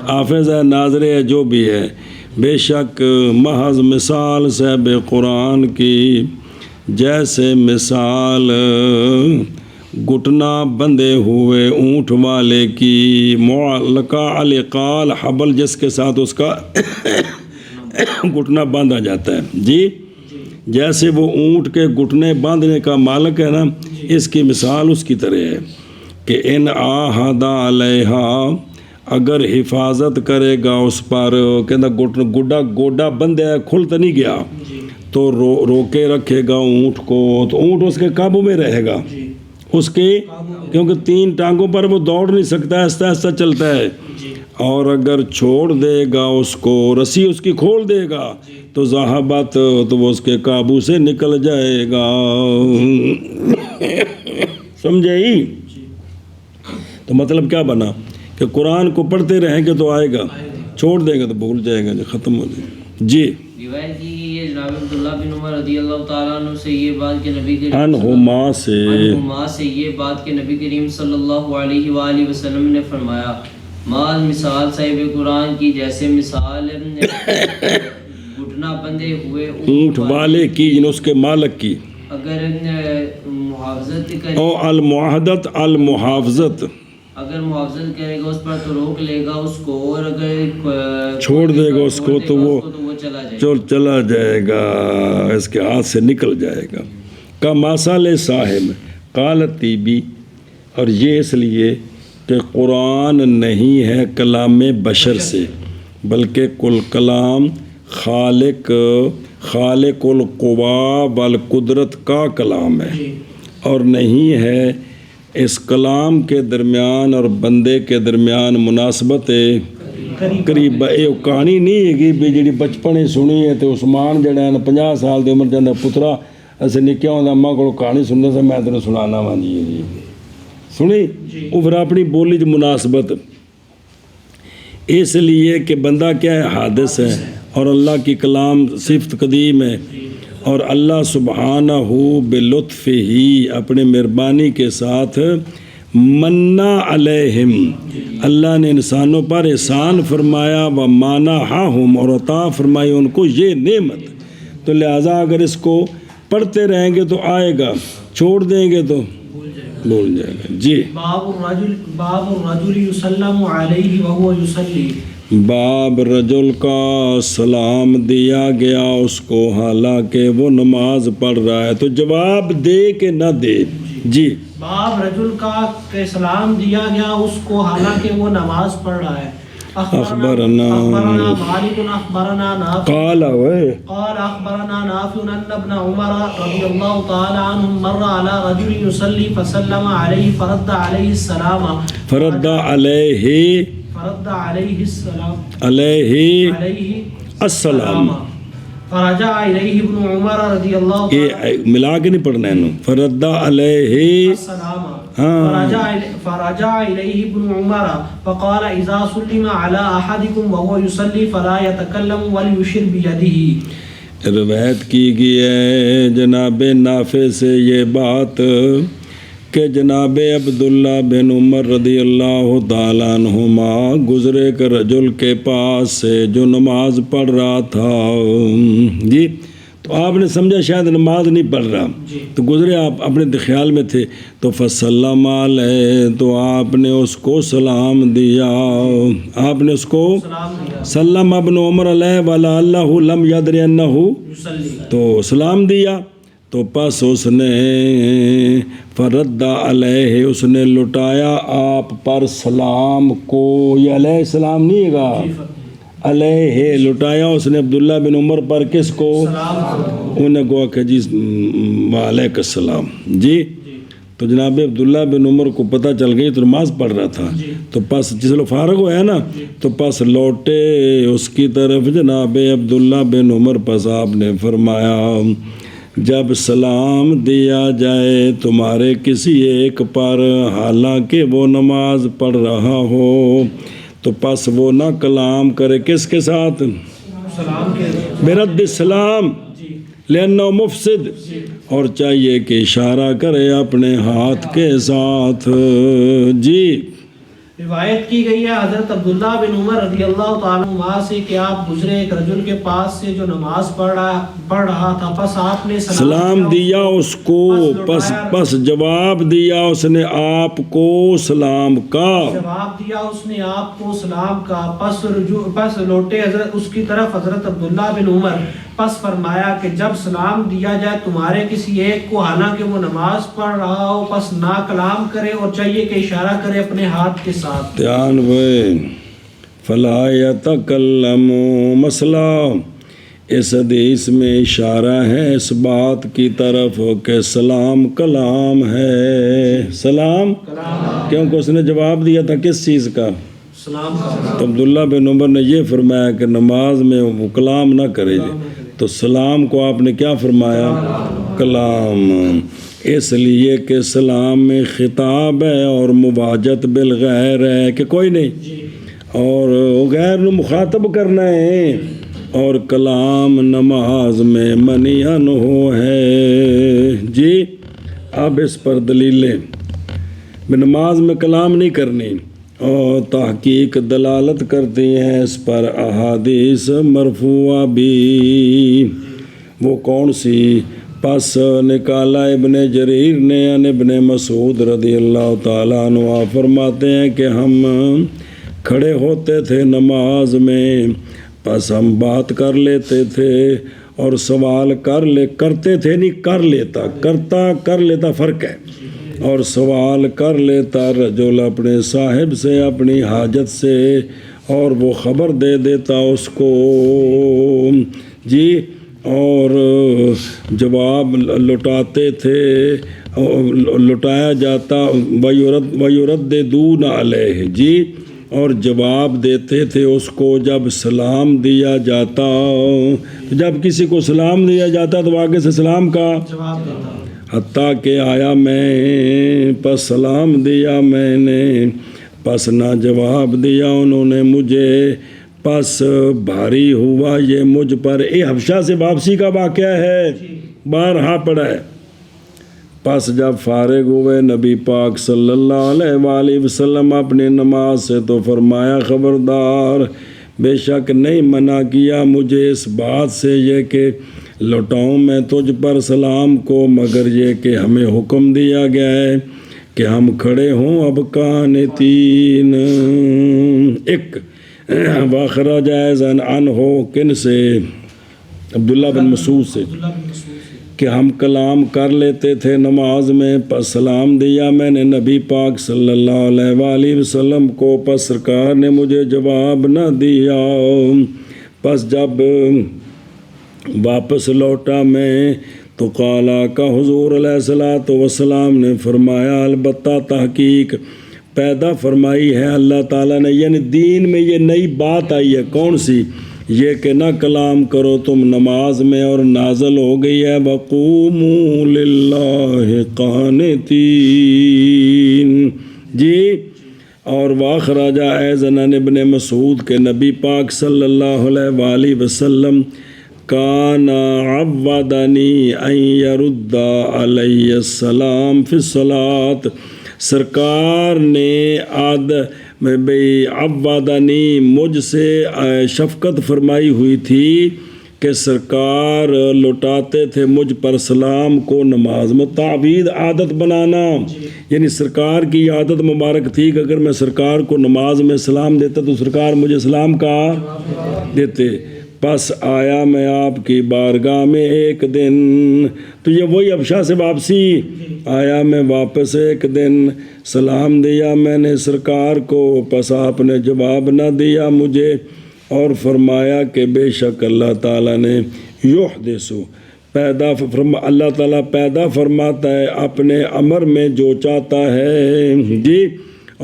حافظ ہے، ناظر ہے، جو بھی ہے، بے شک محض مثال صاحب قرآن کی جیسے مثال گھٹنا بندھے ہوئے اونٹ والے کی، معلقہ القال حبل جس کے ساتھ اس کا گھٹنا باندھا جاتا ہے، جی جیسے وہ اونٹ کے گھٹنے باندھنے کا مالک ہے نا، اس کی مثال اس کی طرح ہے کہ ان آہدا علیہا اگر حفاظت کرے گا اس پر، کہنا گوڈا بندہ کھل تو نہیں گیا تو روکے رکھے گا اونٹ کو، تو اونٹ اس کے قابو میں رہے گا، اس کے، کیونکہ 3 ٹانگوں پر وہ دوڑ نہیں سکتا، آہستہ آہستہ چلتا ہے، اور اگر چھوڑ دے گا اس کو، رسی اس کی کھول دے گا تو ذہبت، تو وہ اس کے قابو سے نکل جائے گا، سمجھے ہی؟ تو مطلب کیا بنا کہ قرآن کو پڑھتے رہیں گے تو آئے گا، چھوڑ دیں گے تو بھول جائے گا، ختم ہو جائے گا۔ جی روایت کی گئی ہے جناب عبداللہ بن عمر رضی اللہ تعالیٰ عنہ سے یہ بات کہ نبی کریم عنہما سے یہ بات کہ نبی کریم صلی اللہ علیہ وآلہ وسلم نے فرمایا، مال مثال صاحب قرآن کی جیسے مثال گھٹنا بندھے ہوئے اونٹ والے کی، یعنی اس کے مالک کی، اگر محافظت کرے، او المعاہدت المحافظت، اگر محافظت کرے گا اس پر تو روک لے گا اس کو، اور اگر چھوڑ دے گا اس کو تو وہ چلا جائے گا، اس کے ہاتھ سے نکل جائے گا۔ کا ماسال صاحب قالت طیبی، اور یہ اس لیے کہ قرآن نہیں ہے کلام بشر سے، بلکہ کل کلام خالق القوا والقدرت کا کلام ہے، اور نہیں ہے اس کلام کے درمیان اور بندے کے درمیان مناسبت قریب، یہ کہانی نہیں ہے کہ جی بچپن ہی سنی ہے تو عثمان جڑا 50 سال دی عمر جانا پترا اسے نکیا ہوں اماں کو کہانی سننے سے میں تینوں سنانا وا جی سنی، وہ پھر اپنی بولی چ مناسبت، اس لیے کہ بندہ کیا ہے، حادث ہے، اور اللہ کی کلام صفت قدیم ہے، اور اللہ سبحانہ بلطف ہی اپنے مہربانی کے ساتھ منا علیہم، اللہ نے انسانوں پر احسان فرمایا، و مانحہم، اور عطا فرمائی ان کو یہ نعمت، تو لہٰذا اگر اس کو پڑھتے رہیں گے تو آئے گا، چھوڑ دیں گے تو بھول جائے گا۔ جی باب الرجل یسلم علیہ وهو یصلی، باب رجل کا سلام دیا گیا اس کو حالانکہ وہ نماز پڑھ رہا ہے، تو جواب دے کہ نہ دے؟ جی باب رجل کا کہ سلام دیا گیا اس کو حالانکہ وہ نماز پڑھ رہا ہے۔ اخبرنا مالک اخبرنا نافع قال اخبرنا نافع ان ابن عمر رضی اللہ تعالی عنہ مر على رجل يصلي فسلم عليه فرد عليه السلام فرد علیہ السلام فرجع الیہ ابن عمر رضی اللہ تعالی یہ ملا کے نہیں پڑھنا ہے، فرد علیہ السلام فرجع الیہ ابن عمر فقال اذا سلم على احدكم وهو يصلي فلا يتكلم وليشر بيده۔ روایت کی گئی ہے جناب نافع سے یہ بات کہ جناب عبداللہ بن عمر رضی اللہ تعالیٰ عنہما گزرے کہ رجل کے پاس سے جو نماز پڑھ رہا تھا، جی تو آپ نے سمجھا شاید نماز نہیں پڑھ رہا، تو گزرے، آپ اپنے خیال میں تھے، تو فسلم علیہ، تو آپ نے اس کو سلام دیا، آپ نے اس کو سلم ابن عمر علیہ ولا اللہ لم یدر انہ، تو سلام دیا، تو پس اس نے فرد علیہ، اس نے لٹایا آپ پر سلام کو، یہ علیہ السلام نہیں ہے گا، علیہ لٹایا اس نے عبداللہ بن عمر پر، کس کو؟ انہیں گوا کہ جی وعلیکم السلام، جی تو جناب عبداللہ بن عمر کو پتہ چل گئی تو نماز پڑھ رہا تھا، تو پس جس لوگ فارغ ہوا نا تو پس لوٹے اس کی طرف جناب عبداللہ بن عمر، پس آپ نے فرمایا جب سلام دیا جائے تمہارے کسی ایک پر حالانکہ وہ نماز پڑھ رہا ہو تو پس وہ نہ کلام کرے، کس کے ساتھ؟ برد السلام، لأنہ مفسد، اور چاہیے کہ اشارہ کرے اپنے ہاتھ کے ساتھ۔ جی روایت کی گئی ہے حضرت عبداللہ بن عمر رضی اللہ تعالیٰ عنہ سے کہ آپ گزرے ایک رجل کے پاس سے جو نماز پڑھ رہا تھا، پس آپ نے سلام دیا اس کو، پس جواب دیا اس نے آپ کو سلام کا، جواب دیا اس نے آپ کو سلام کا، پس لوٹے حضرت اس کی طرف حضرت عبداللہ بن عمر پس فرمایا کہ جب سلام دیا جائے تمہارے کسی ایک کو حالانکہ وہ نماز پڑھ رہا ہو پس نہ کلام کرے اور چاہیے کہ اشارہ کرے اپنے ہاتھ کے ساتھ. دھیان ہوئے فلا یتکلم. مسئلہ اس حدیث میں اشارہ ہے اس بات کی طرف کہ سلام کلام ہے. سلام کیونکہ اس نے جواب دیا تھا کس چیز کا؟ سلام. تو عبداللہ بن عمر نے یہ فرمایا کہ نماز میں وہ کلام نہ کرے تو سلام کو آپ نے کیا فرمایا؟ کلام. اس لیے کہ سلام میں خطاب ہے اور مواجہت بالغیر ہے کہ کوئی نہیں اور غیر نو مخاطب کرنا ہے. اور کلام نماز میں منع ہو ہے. جی اب اس پر دلیلیں نماز میں کلام نہیں کرنی اور تحقیق دلالت کرتی ہیں اس پر احادیث مرفوعہ بھی. وہ کون سی؟ پس نکالا ابن جریر نے عن ابن مسعود رضی اللہ تعالیٰ عنہ فرماتے ہیں کہ ہم کھڑے ہوتے تھے نماز میں پس ہم بات کر لیتے تھے اور سوال کرتے تھے نہیں کر لیتا فرق ہے. اور سوال کر لیتا رجل اپنے صاحب سے اپنی حاجت سے اور وہ خبر دے دیتا اس کو. جی اور جواب لوٹاتے تھے لوٹایا جاتا وَيُرَدِّدُونَ عَلَيْهِ. جی اور جواب دیتے تھے اس کو جب سلام دیا جاتا. جب کسی کو سلام دیا جاتا تو آگے سے سلام کا جواب دیتا. حتیٰ کہ آیا میں پس سلام دیا میں نے پس نہ جواب دیا انہوں نے مجھے پس بھاری ہوا یہ مجھ پر. حبشہ سے واپسی کا واقعہ ہے بارہا پڑا ہے. پس جب فارغ ہوئے نبی پاک صلی اللہ علیہ وآلہ وسلم اپنی نماز سے تو فرمایا خبردار بے شک نہیں منع کیا مجھے اس بات سے یہ کہ لوٹاؤں میں تجھ پر سلام کو مگر یہ کہ ہمیں حکم دیا گیا ہے کہ ہم کھڑے ہوں اب قانتین. ایک واخرج ایضا عنہ کن سے؟ عبداللہ بن مسعود سے کہ ہم کلام کر لیتے تھے نماز میں پس سلام دیا میں نے نبی پاک صلی اللہ علیہ وآلہ وسلم کو پس سرکار نے مجھے جواب نہ دیا. پس جب واپس لوٹا میں تو قالا کا حضور علیہ الصلوۃ والسلام نے فرمایا البتہ تحقیق پیدا فرمائی ہے اللہ تعالیٰ نے یعنی دین میں یہ نئی بات آئی ہے. کون سی؟ یہ کہ نہ کلام کرو تم نماز میں اور نازل ہو گئی ہے وَقُومُوا لِلَّهِ قَانِتِينَ. جی اور واخرج ایضا عن ابن مسعود کے نبی پاک صلی اللہ علیہ وآلہ وسلم کان عودنی ان یرد علی السلام فی الصلاۃ. سرکار نے عودنی مجھ سے شفقت فرمائی ہوئی تھی کہ سرکار لوٹاتے تھے مجھ پر سلام کو نماز میں. تعوید عادت بنانا یعنی سرکار کی عادت مبارک تھی کہ اگر میں سرکار کو نماز میں سلام دیتا تو سرکار مجھے سلام کا دیتے. پس آیا میں آپ کی بارگاہ میں ایک دن تو یہ وہی حبشہ سے واپسی. آیا میں واپس ایک دن سلام دیا میں نے سرکار کو پس آپ نے جواب نہ دیا مجھے اور فرمایا کہ بے شک اللہ تعالیٰ نے یحدث اللہ تعالیٰ پیدا فرماتا ہے اپنے امر میں جو چاہتا ہے. جی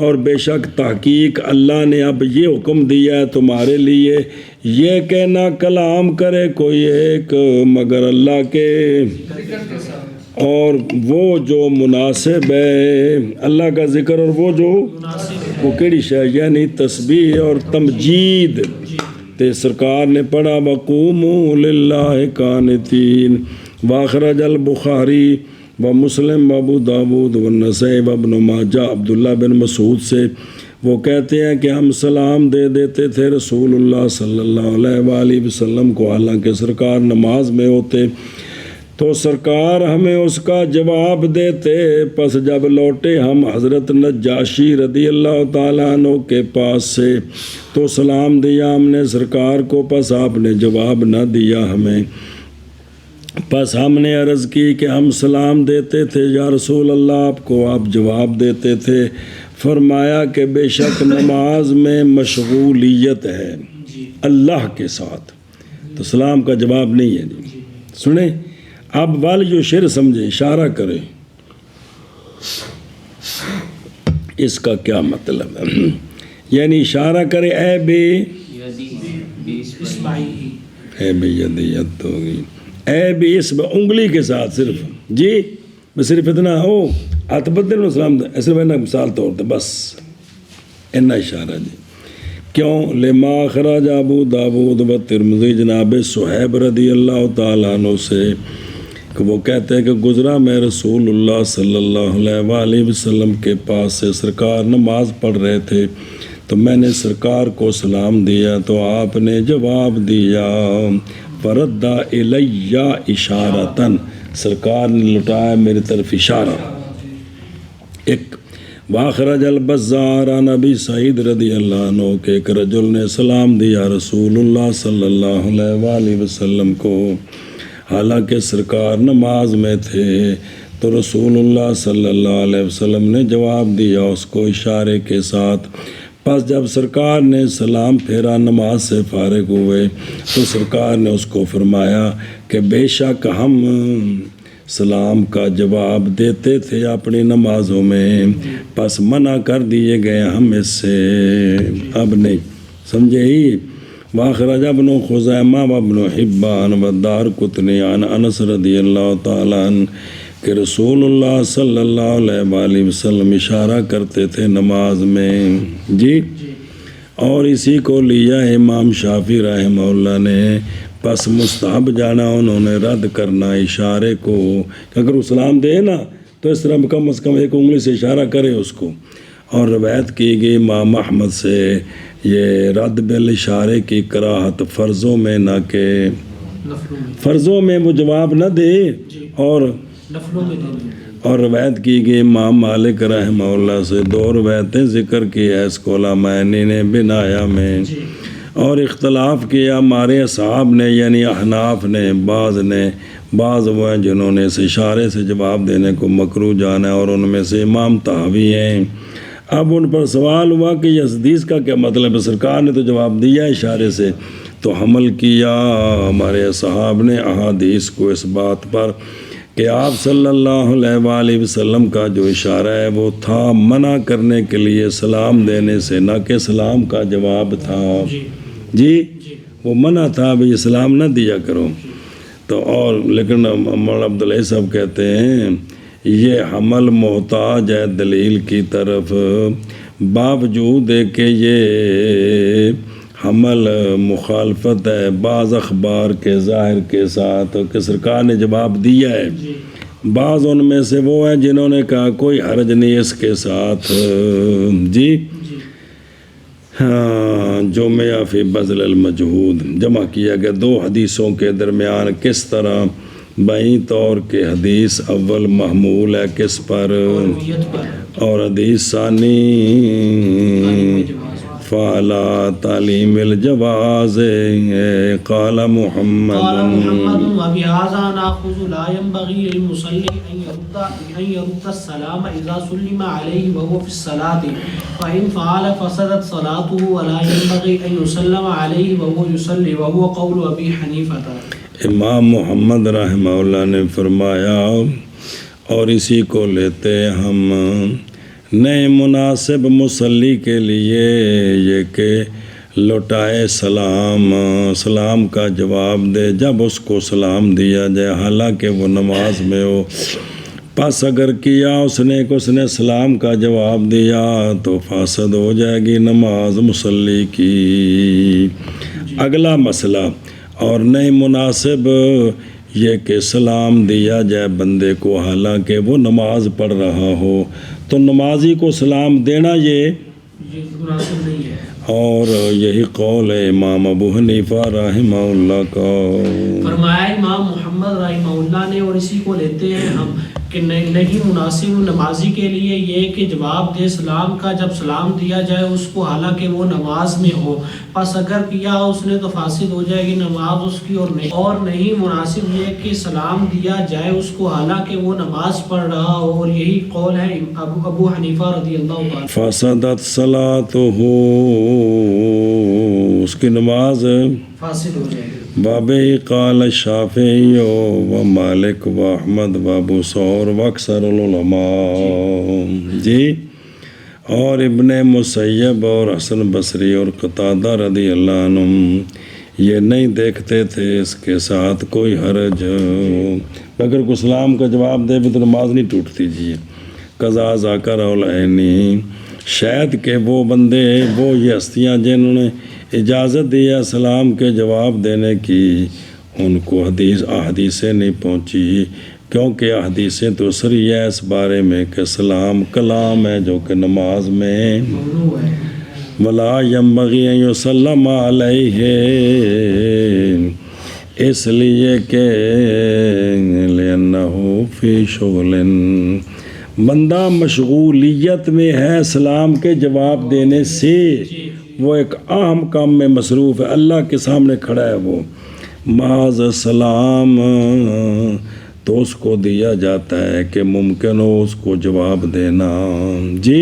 اور بے شک تحقیق اللہ نے اب یہ حکم دیا ہے تمہارے لیے یہ کہ نہ کلام کرے کوئی ایک مگر اللہ کے اور وہ جو مناسب ہے اللہ کا ذکر اور وہ جو وہ کیڑی شے یعنی تسبیح اور تمجید. تے سرکار نے پڑھا وَقُومُوا لِلَّهِ قَانِتِينَ. واخرج البخاری و مسلم ابو داود و نسائی و ابن ماجہ. عبداللہ بن مسعود سے وہ کہتے ہیں کہ ہم سلام دے دیتے تھے رسول اللہ صلی اللہ علیہ وآلہ وسلم کو حالانکہ سرکار نماز میں ہوتے. تو سرکار ہمیں اس کا جواب دیتے. پس جب لوٹے ہم حضرت نجاشی رضی اللہ تعالیٰ عنہ کے پاس سے تو سلام دیا ہم نے سرکار کو. پس آپ نے جواب نہ دیا ہمیں. پس ہم نے عرض کی کہ ہم سلام دیتے تھے یا رسول اللہ آپ کو، آپ جواب دیتے تھے. فرمایا کہ بے شک نماز میں مشغولیت ہے اللہ کے ساتھ، تو سلام کا جواب نہیں ہے. جی سنیں اب وال جو شعر سمجھے، اشارہ کرے اس کا کیا مطلب ہے. یعنی اشارہ کرے اے بے یدیت ہوگی، اے بے اس انگلی کے ساتھ صرف، جی صرف اتنا ہو ہاتھ بدل و سلام ایسے میں مثال طور پہ بس اتنا اشارہ. جی کیوں؟ لما خراج ابو داود و ترمذی جناب صہیب رضی اللہ تعالیٰ عنہ سے کہ وہ کہتے ہیں کہ گزرا میں رسول اللہ صلی اللہ علیہ وآلہ وسلم کے پاس سے، سرکار نماز پڑھ رہے تھے تو میں نے سرکار کو سلام دیا تو آپ نے جواب دیا. فردّ الیہ اشارتاً، سرکار نے لٹایا میری طرف اشارہ. ایک واخرج البزار عن ابی سعید رضی اللہ عنہ کے ایک رجل نے سلام دیا رسول اللہ صلی اللہ علیہ وآلہ وسلم کو، حالانکہ سرکار نماز میں تھے. تو رسول اللہ صلی اللہ علیہ وسلم نے جواب دیا اس کو اشارے کے ساتھ. پس جب سرکار نے سلام پھیرا نماز سے فارغ ہوئے تو سرکار نے اس کو فرمایا کہ بے شک ہم سلام کا جواب دیتے تھے اپنی نمازوں میں، پس منع کر دیے گئے ہم اس سے، اب نہیں. سمجھے ہی؟ واخرج ابن خزیمہ و ابن حبان و دارقطنی عن انس رضی اللہ تعالیٰ عنہ کہ رسول اللہ صلی اللہ علیہ وآلہ وسلم اشارہ کرتے تھے نماز میں. جی اور اسی کو لیا امام شافعی رحمہ اللہ نے. پس مستحب جانا انہوں نے رد کرنا اشارے کو، کہ اگر وہ سلام دے نا تو اس طرح کم از کم ایک انگلی سے اشارہ کرے اس کو. اور روایت کی گئی امام احمد سے یہ رد بالاشارے کی کراہت فرضوں میں نہ کہ فرضوں میں وہ جواب نہ دے، اور روایت کی گئی امام مالک رحمہ اللہ سے 2 روایتیں ذکر کی ہے اس کو علماء نے بنایا میں. اور اختلاف کیا ہمارے اصحاب نے یعنی احناف نے، بعض وہ ہیں جنہوں نے اس اشارے سے جواب دینے کو مکروہ جانا ہے، اور ان میں سے امام طحاوی ہیں. اب ان پر سوال ہوا کہ یہ حدیث کا کیا مطلب ہے؟ سرکار نے تو جواب دیا اشارے سے، تو حمل کیا ہمارے اصحاب نے احادیث کو اس بات پر کہ آپ صلی اللہ علیہ وآلہ وسلم کا جو اشارہ ہے وہ تھا منع کرنے کے لیے سلام دینے سے، نہ کہ سلام کا جواب تھا. جی وہ منع تھا بھئی سلام نہ دیا کرو. تو اور لیکن مولانا عبداللہ صاحب کہتے ہیں یہ حمل محتاج ہے دلیل کی طرف، باوجود ہے کہ یہ حمل مخالفت ہے بعض اخبار کے ظاہر کے ساتھ کہ سرکار نے جواب دیا ہے. بعض ان میں سے وہ ہیں جنہوں نے کہا کوئی حرج نہیں اس کے ساتھ. جی ہاں جمع فی بذل المجہود، جمع کیا گیا 2 حدیثوں کے درمیان کس طرح، بائیں طور کے حدیث اول محمول ہے کس پر، اور حدیث ثانی فعلا تعلیم الجواز. قال محمد وبهذا ناخذ لا ينبغي للمصلي ان يرد السلام اذا سلم عليه وهو في الصلاه، فان فعل فسدت صلاته ولا ينبغي ان يسلم عليه وهو يصلي، وهو قول ابي حنیفہ. امام محمد رحمہ اللہ نے فرمایا اور اسی کو لیتے ہم نئے مناسب مصلی کے لیے یہ کہ لوٹائے سلام کا جواب دے جب اس کو سلام دیا جائے حالانکہ وہ نماز میں ہو. پس اگر کیا اس نے سلام کا جواب دیا تو فاسد ہو جائے گی نماز مصلی کی. اگلا مسئلہ اور نئے مناسب یہ کہ سلام دیا جائے بندے کو حالانکہ وہ نماز پڑھ رہا ہو، تو نمازی کو سلام دینا یہ مناسب نہیں ہے. اور یہی قول ہے امام ابو حنیفہ رحمہ اللہ کا۔ فرمایا امام محمد رحمہ اللہ نے، اور اسی کو لیتے ہیں ہم، کہ نہیں مناسب نمازی کے لیے یہ کہ جواب دے سلام کا جب سلام دیا جائے اس کو، حالانکہ وہ نماز میں ہو، پس اگر کیا اس نے تو فاسد ہو جائے گی نماز اس کی، اور نہیں مناسب یہ کہ سلام دیا جائے اس کو حالانکہ وہ نماز پڑھ رہا ہو، اور یہی قول ہے ابو حنیفہ رضی اللہ عنہ۔ فسدت صلاتہ، اس کی نماز فاسد ہو جائے گی۔ بابے قال شافعی و مالک و احمد و ابو ثور و اکثر العلماء، جی، اور ابن مسیب اور حسن بصری اور قتادہ رضی اللہ عنہم یہ نہیں دیکھتے تھے اس کے ساتھ کوئی حرج، اگر کوئی سلام کا جواب دے بھی تو نماز نہیں ٹوٹتی، جی۔ قضا ذاکر العینی، شاید کہ وہ بندے، وہ یہ ہستیاں جنہوں نے اجازت دی ہے سلام کے جواب دینے کی، ان کو احادیثیں نہیں پہنچی، کیونکہ احادیثیں تو صریح ہے اس بارے میں کہ سلام کلام ہے جو کہ نماز میں ولا ينبغي ان يسلم علیہ، اس لیے کہ لأنه فی شغل، بندہ مشغولیت میں ہے سلام کے جواب دینے سے، وہ ایک اہم کام میں مصروف ہے، اللہ کے سامنے کھڑا ہے، وہ محض سلام تو اس کو دیا جاتا ہے کہ ممکن ہو اس کو جواب دینا، جی،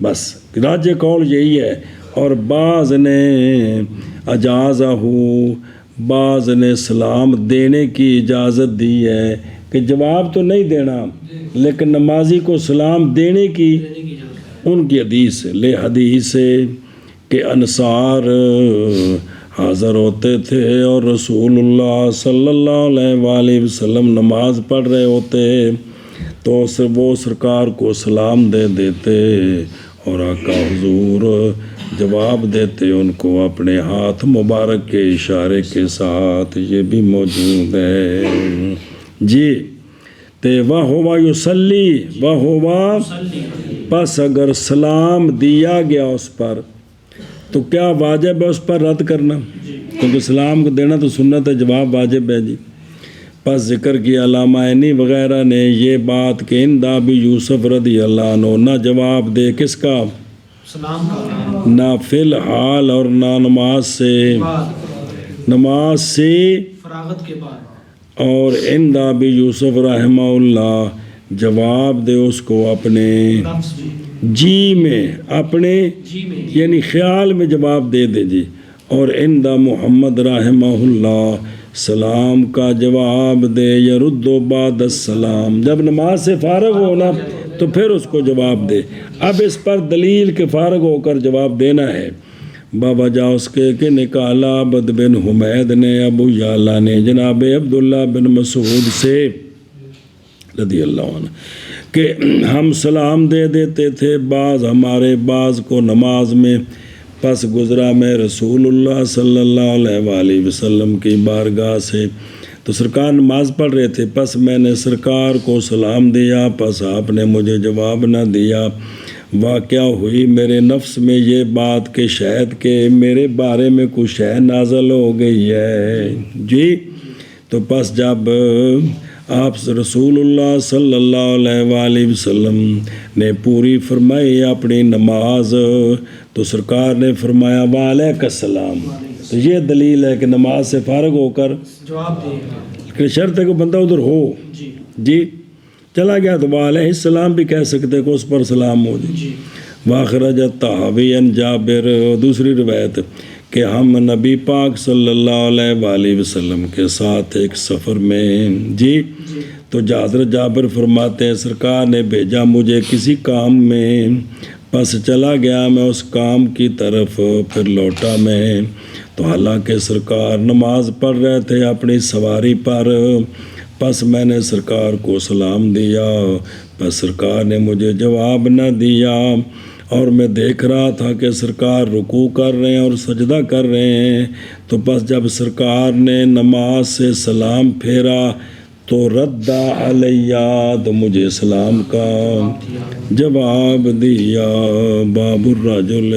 بس راج قول یہی ہے۔ اور بعض نے اجازہ ہو، بعض نے سلام دینے کی اجازت دی ہے کہ جواب تو نہیں دینا لیکن نمازی کو سلام دینے کی ان کی حدیث لے حدیث ہے کہ انصار حاضر ہوتے تھے اور رسول اللہ صلی اللہ علیہ وآلہ وسلم نماز پڑھ رہے ہوتے تو وہ سرکار کو سلام دے دیتے اور آقا حضور جواب دیتے ان کو اپنے ہاتھ مبارک کے اشارے کے ساتھ، یہ بھی موجود ہے، جی۔ تے وَهُوَ يُصَلِّي وَهُوَ، پس اگر سلام دیا گیا اس پر تو کیا واجب ہے اس پر رد کرنا، کیونکہ سلام کو دینا تو سنت ہے، جواب واجب ہے، جی۔ پس ذکر کیا علامہ عینی وغیرہ نے یہ بات کہ ان ابی یوسف رضی اللہ عنہ نہ جواب دے کس کا، سلام کا، نہ فی الحال اور نہ نماز سے فراغت کے بعد، اور ان ابی یوسف رحمہ اللہ جواب دے اس کو اپنے جی میں، اپنے یعنی خیال میں جواب دے دے، جی۔ اور ان محمد رحمہ اللہ سلام کا جواب دے یرد بعد السلام، جب نماز سے فارغ ہونا تو پھر اس کو جواب دے۔ اب اس پر دلیل کے فارغ ہو کر جواب دینا ہے، بوجہ اس کے کہ نکالا عبد بن حمید نے ابو یعلا نے جناب عبداللہ بن مسعود سے رضی اللہ عنہ کہ ہم سلام دے دیتے تھے بعض ہمارے بعض کو نماز میں، پس گزرا میں رسول اللہ صلی اللہ علیہ وآلہ وسلم کی بارگاہ سے تو سرکار نماز پڑھ رہے تھے، پس میں نے سرکار کو سلام دیا، پس آپ نے مجھے جواب نہ دیا۔ واقعہ ہوئی میرے نفس میں یہ بات کہ شاید کہ میرے بارے میں کچھ شے نازل ہو گئی ہے، جی۔ تو پس جب آپ رسول اللہ صلی اللہ علیہ وآلہ وسلم نے پوری فرمائی اپنی نماز تو سرکار نے فرمایا وعلیک السلام، تو یہ دلیل ہے کہ نماز سے فارغ ہو کر جواب دے کہ شرط ہے کہ بندہ ادھر ہو، جی۔ چلا گیا تو علیہ السلام بھی کہہ سکتے کہ اس پر سلام ہو، جی۔ واخرج الطحاوی عن جابر، دوسری روایت کہ ہم نبی پاک صلی اللہ علیہ وآلہ وسلم کے ساتھ ایک سفر میں، جی۔ تو حضرت جابر فرماتے ہیں سرکار نے بھیجا مجھے کسی کام میں، پس چلا گیا میں اس کام کی طرف، پھر لوٹا میں تو حالانکہ سرکار نماز پڑھ رہے تھے اپنی سواری پر، پس میں نے سرکار کو سلام دیا، پس سرکار نے مجھے جواب نہ دیا، اور میں دیکھ رہا تھا کہ سرکار رکوع کر رہے ہیں اور سجدہ کر رہے ہیں، تو پس جب سرکار نے نماز سے سلام پھیرا تو رد علیہ، تو مجھے سلام کا جواب دیا۔ باب الرجل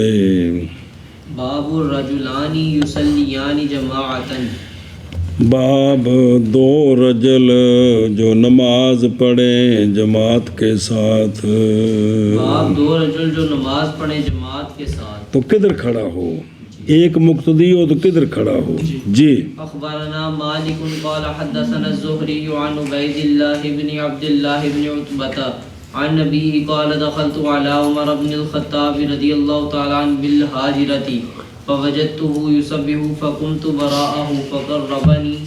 باب الرجلان یصلیان جماعتاً، باب دو رجل جو نماز پڑھیں جماعت کے ساتھ. باب دو رجل جو نماز پڑھیں جماعت کے ساتھ. تو کدھر کھڑا ہو؟ ایک مقتدی ہو تو کدھر کھڑا ہو؟ جی. اخبرنا مالک قال حدثنا الزهري عن عبید اللہ بن عبد اللہ بن عتبہ عن نبی قال دخلت على عمر بن الخطاب رضی اللہ تعالی عنہ بالحاجرة فوجدته يسبح فقمت براءه فقربني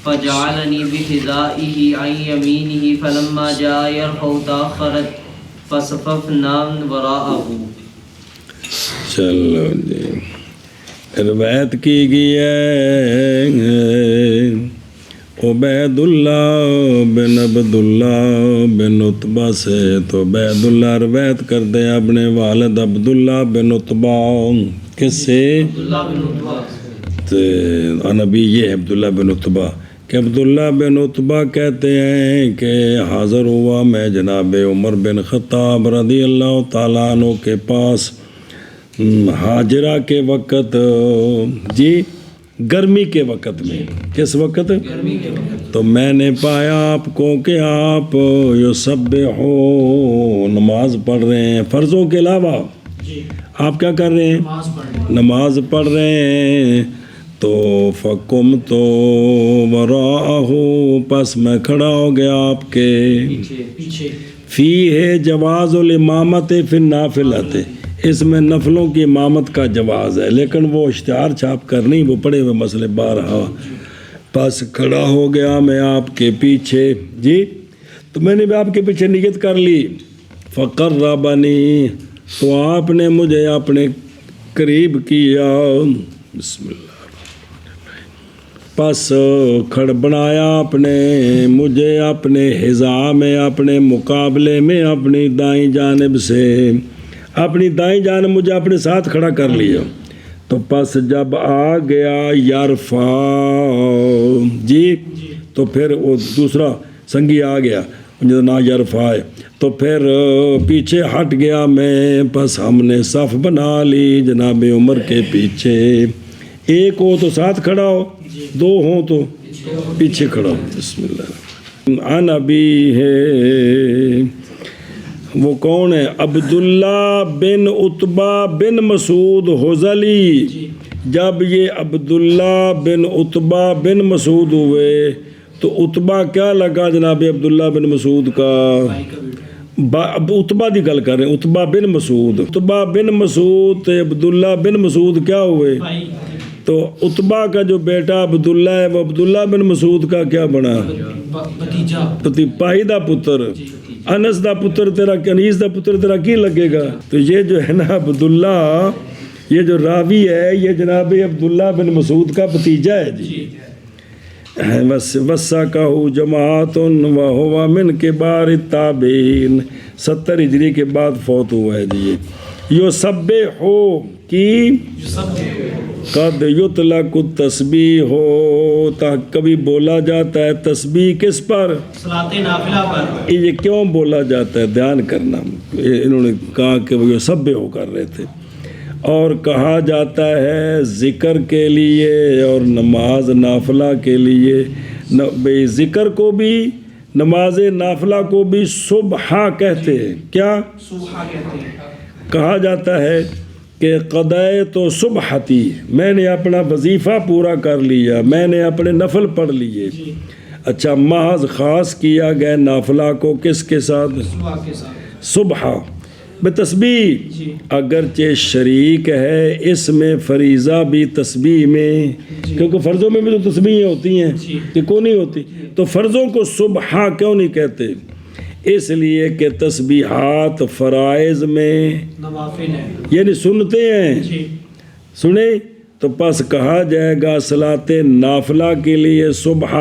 فجعلني بحذائه عن يمينه فلما جاء يرفع تأخرت فصففنا وراءه. چلو جی. روایت کی گئی ہے عبید اللہ بن عبداللہ بن عتبہ سے. تو عبید اللہ روایت کرتے ہیں اپنے والد عبداللہ بن عتبہ. کس سے؟ نبی یہ عبداللہ بن عتبہ کہ عبداللہ بن عتبہ کہتے ہیں کہ حاضر ہوا میں جناب عمر بن خطاب رضی اللہ تعالیٰ عنہ کے پاس حاجرہ کے وقت. جی گرمی کے وقت میں. کس وقت؟ گرمی کے وقت. تو میں نے پایا آپ کو کہ آپ یسبحو نماز پڑھ رہے ہیں فرضوں کے علاوہ. آپ کیا کر رہے ہیں؟ نماز پڑھ رہے ہیں. تو فقمت وراءہ پس میں کھڑا ہو گیا آپ کے پیچھے. فیہ جواز الامامت فی النافلۃ، اس میں نفلوں کی امامت کا جواز ہے، لیکن وہ اشتہار چھاپ کر نہیں، وہ پڑے ہوئے مسئلے بارہا. پس کھڑا ہو گیا میں آپ کے پیچھے. جی تو میں نے بھی آپ کے پیچھے نیت کر لی. فقربنی تو آپ نے مجھے اپنے قریب کیا. بسم اللہ. پس کھڑ بنایا آپ نے مجھے اپنے حذا میں، اپنے مقابلے میں، اپنی دائیں جانب سے، اپنی دائیں جانب مجھے اپنے ساتھ کھڑا کر لیا. تو پس جب آ گیا یرفع، جی تو پھر وہ دوسرا سنگی آ گیا نا یرفع، تو پھر پیچھے ہٹ گیا میں. پس ہم نے صف بنا لی جناب عمر کے پیچھے. ایک ہو تو ساتھ کھڑا ہو، دو ہوں تو پیچھے کھڑا ہو. بسم اللہ. عن ابی ہے، وہ کون ہے؟ عبداللہ بن عتبہ بن مسعود حذلی. جب یہ عبداللہ بن عتبہ بن مسعود ہوئے تو عتبہ کیا لگا جناب عبداللہ بن مسعود کا؟ عتبہ دی گل کر رہے ہیں، عتبہ بن مسعود. عتبہ بن مسعود عبداللہ بن مسعود کیا ہوئے؟ تو عتبہ کا جو بیٹا عبداللہ ہے وہ عبداللہ بن مسعود کا کیا بنا؟ پائی دا پتر. انس دا پتر تیرا، انیس دا پتر تیرا کی لگے گا؟ تو یہ جو ہے نا عبداللہ، یہ جو راوی ہے یہ جناب عبداللہ بن مسعود کا بھتیجا ہے. جی وَسَّقَهُ جَمَاعَةٌ وَهُوَ مِنْ كِبَارِ التَّابِعِينَ، 70 ہجری کے بعد فوت ہوا ہے. جی یسبح کی قد یطلق التسبیح ہوتا، کبھی بولا جاتا ہے تسبیح کس پر؟ صلاۃ نافلہ پر. یہ کیوں بولا جاتا ہے دھیان کرنا، انہوں نے کہا کہ وہ یسبح کر رہے تھے. اور کہا جاتا ہے ذکر کے لیے اور نماز نافلہ کے لیے. بھئی ذکر کو بھی نماز نافلہ کو بھی صبح کہتے ہیں. کیا صبح کہتے ہیں؟ کہا جاتا ہے کہ قضیت تو صبحتی، میں نے اپنا وظیفہ پورا کر لیا، میں نے اپنے نفل پڑھ لیے. اچھا محض خاص کیا گیا نافلہ کو کس کے ساتھ؟ صبح بتسبیح. اگرچہ شریک ہے اس میں فریضہ بھی تسبیح میں، کیونکہ فرضوں میں بھی تو تسبیحیں ہوتی ہیں کہ کیوں نہیں ہوتی؟ تو فرضوں کو صبح کیوں نہیں کہتے؟ اس لیے کہ تسبیحات فرائض میں یعنی سنتے ہیں، سنیں تو پس کہا جائے گا صلاۃ نافلہ کے لیے صبح،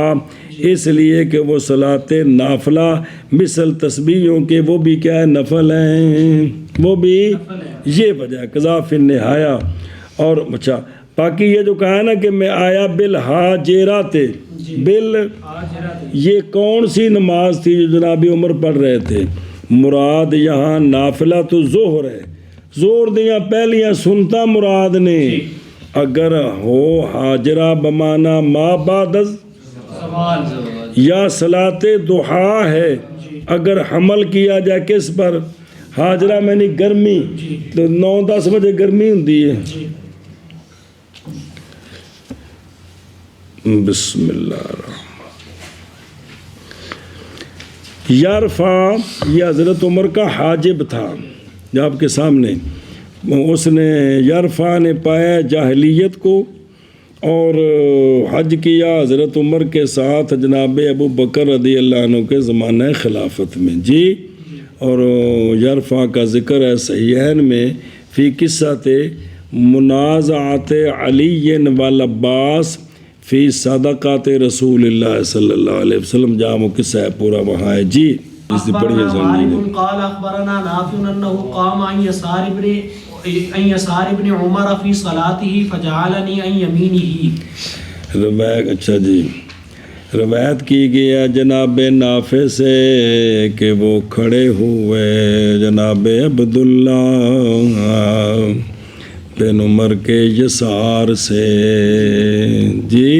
اس لیے کہ وہ صلاۃ نافلہ مثل تسبیحوں کے وہ بھی کیا ہے؟ نفل ہیں، وہ بھی یہ وجہ قضا فی النہایہ. اور اچھا باقی یہ جو کہا ہے نا کہ میں آیا بالحاجرات، یہ کون سی نماز تھی جو جناب عمر پڑھ رہے تھے؟ مراد یہاں نافلہ تو ظہر ہے. زور دیاں پہلیاں سنتا مراد نے اگر ہو حاجرہ بمانا ما بعد از یا صلاۃ ضحیٰ ہے اگر حمل کیا جائے کس پر حاجرہ میں نہیں گرمی تو 9-10 بجے گرمی ہوندی ہے بسم اللہ الرحمن یرفع یہ حضرت عمر کا حاجب تھا آپ کے سامنے اس نے یرفع نے پایا جاہلیت کو اور حج کیا حضرت عمر کے ساتھ جناب ابو بکر رضی اللہ عنہ کے زمانہ خلافت میں جی اور یرفع کا ذکر ہے صحیحین میں فی قصۃ منازعات علی والعباس فی صدقات رسول اللہ صلی اللہ علیہ وسلم جہاں وہ قصہ ہے پورا وہاں ہے جی اس سے پڑھیے مالک قال اخبرنا نافع انه قام عن يسار ابن عمر في صلاته فجعلني عن يمينه روایت اچھا جی روایت کی گیا جناب نافع سے کہ وہ کھڑے ہوئے جناب عبداللہ بن عمر کے یسار سے جی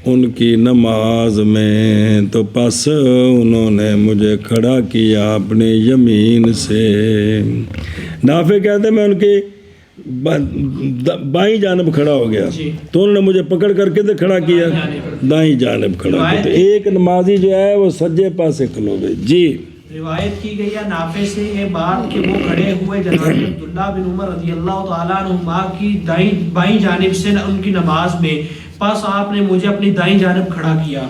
ان کی نماز میں تو پس انہوں نے مجھے کھڑا کیا اپنی یمین سے نافع کہتے میں ان کی بائیں جانب کھڑا ہو گیا تو انہوں نے مجھے پکڑ کر کے کھڑا کیا دائیں جانب کھڑا کیا تو ایک نمازی جو ہے وہ سجے پاسے کھلو گئے جی روایت کی گئی ہے نافع سے یہ بات کہ وہ کھڑے ہوئے جناب عبداللہ بن عمر رضی اللہ تعالیٰ عنہما کی بائیں جانب سے ان کی نماز میں پس آپ نے مجھے اپنی دائیں جانب کھڑا کیا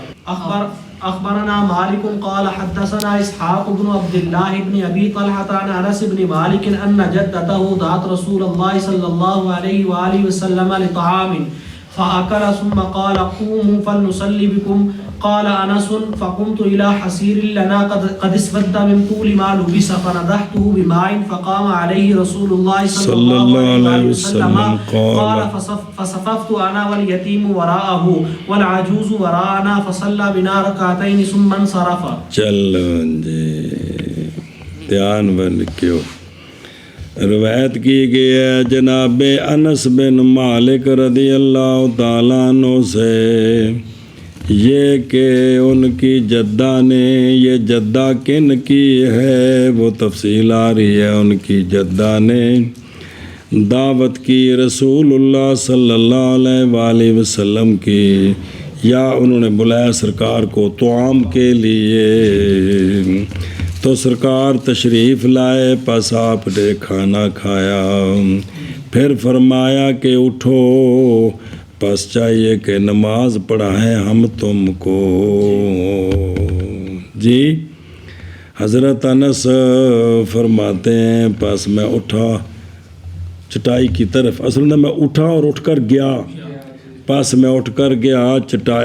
اخبرنا مالک قال حدثنا اسحاق بن عبد الله بن ابي طلحة عن انس بن مالك ان جدته دعت رسول الله صلى الله عليه واله وسلم لطعام فاكل ثم قال قوموا فلنصلي بكم قال انس فقمت الى حسير لنا قد اسود من طول ما لبس فنضحته بماء فقام عليه رسول الله صلى الله عليه وسلم قال فصففت انا واليتيم وراءه والعجوز وراءنا فصلى بنا ركعتين ثم انصرف چل جی دھیان بن کیوں روایت کی گئی ہے جناب انس بن مالک رضی اللہ تعالیٰ عنہ سے یہ کہ ان کی جدہ نے یہ جدہ کن کی ہے وہ تفصیل آ رہی ہے ان کی جدہ نے دعوت کی رسول اللہ صلی اللہ علیہ وآلہ وسلم کی یا انہوں نے بلایا سرکار کو طعام کے لیے تو سرکار تشریف لائے پس آپ نے کھانا کھایا پھر فرمایا کہ اٹھو پس چاہیے کہ نماز پڑھائیں ہم تم کو جی حضرت انس فرماتے ہیں پس میں اٹھا چٹائی کی طرف اصل میں اٹھا اور اٹھ کر گیا پس میں اٹھ کر گیا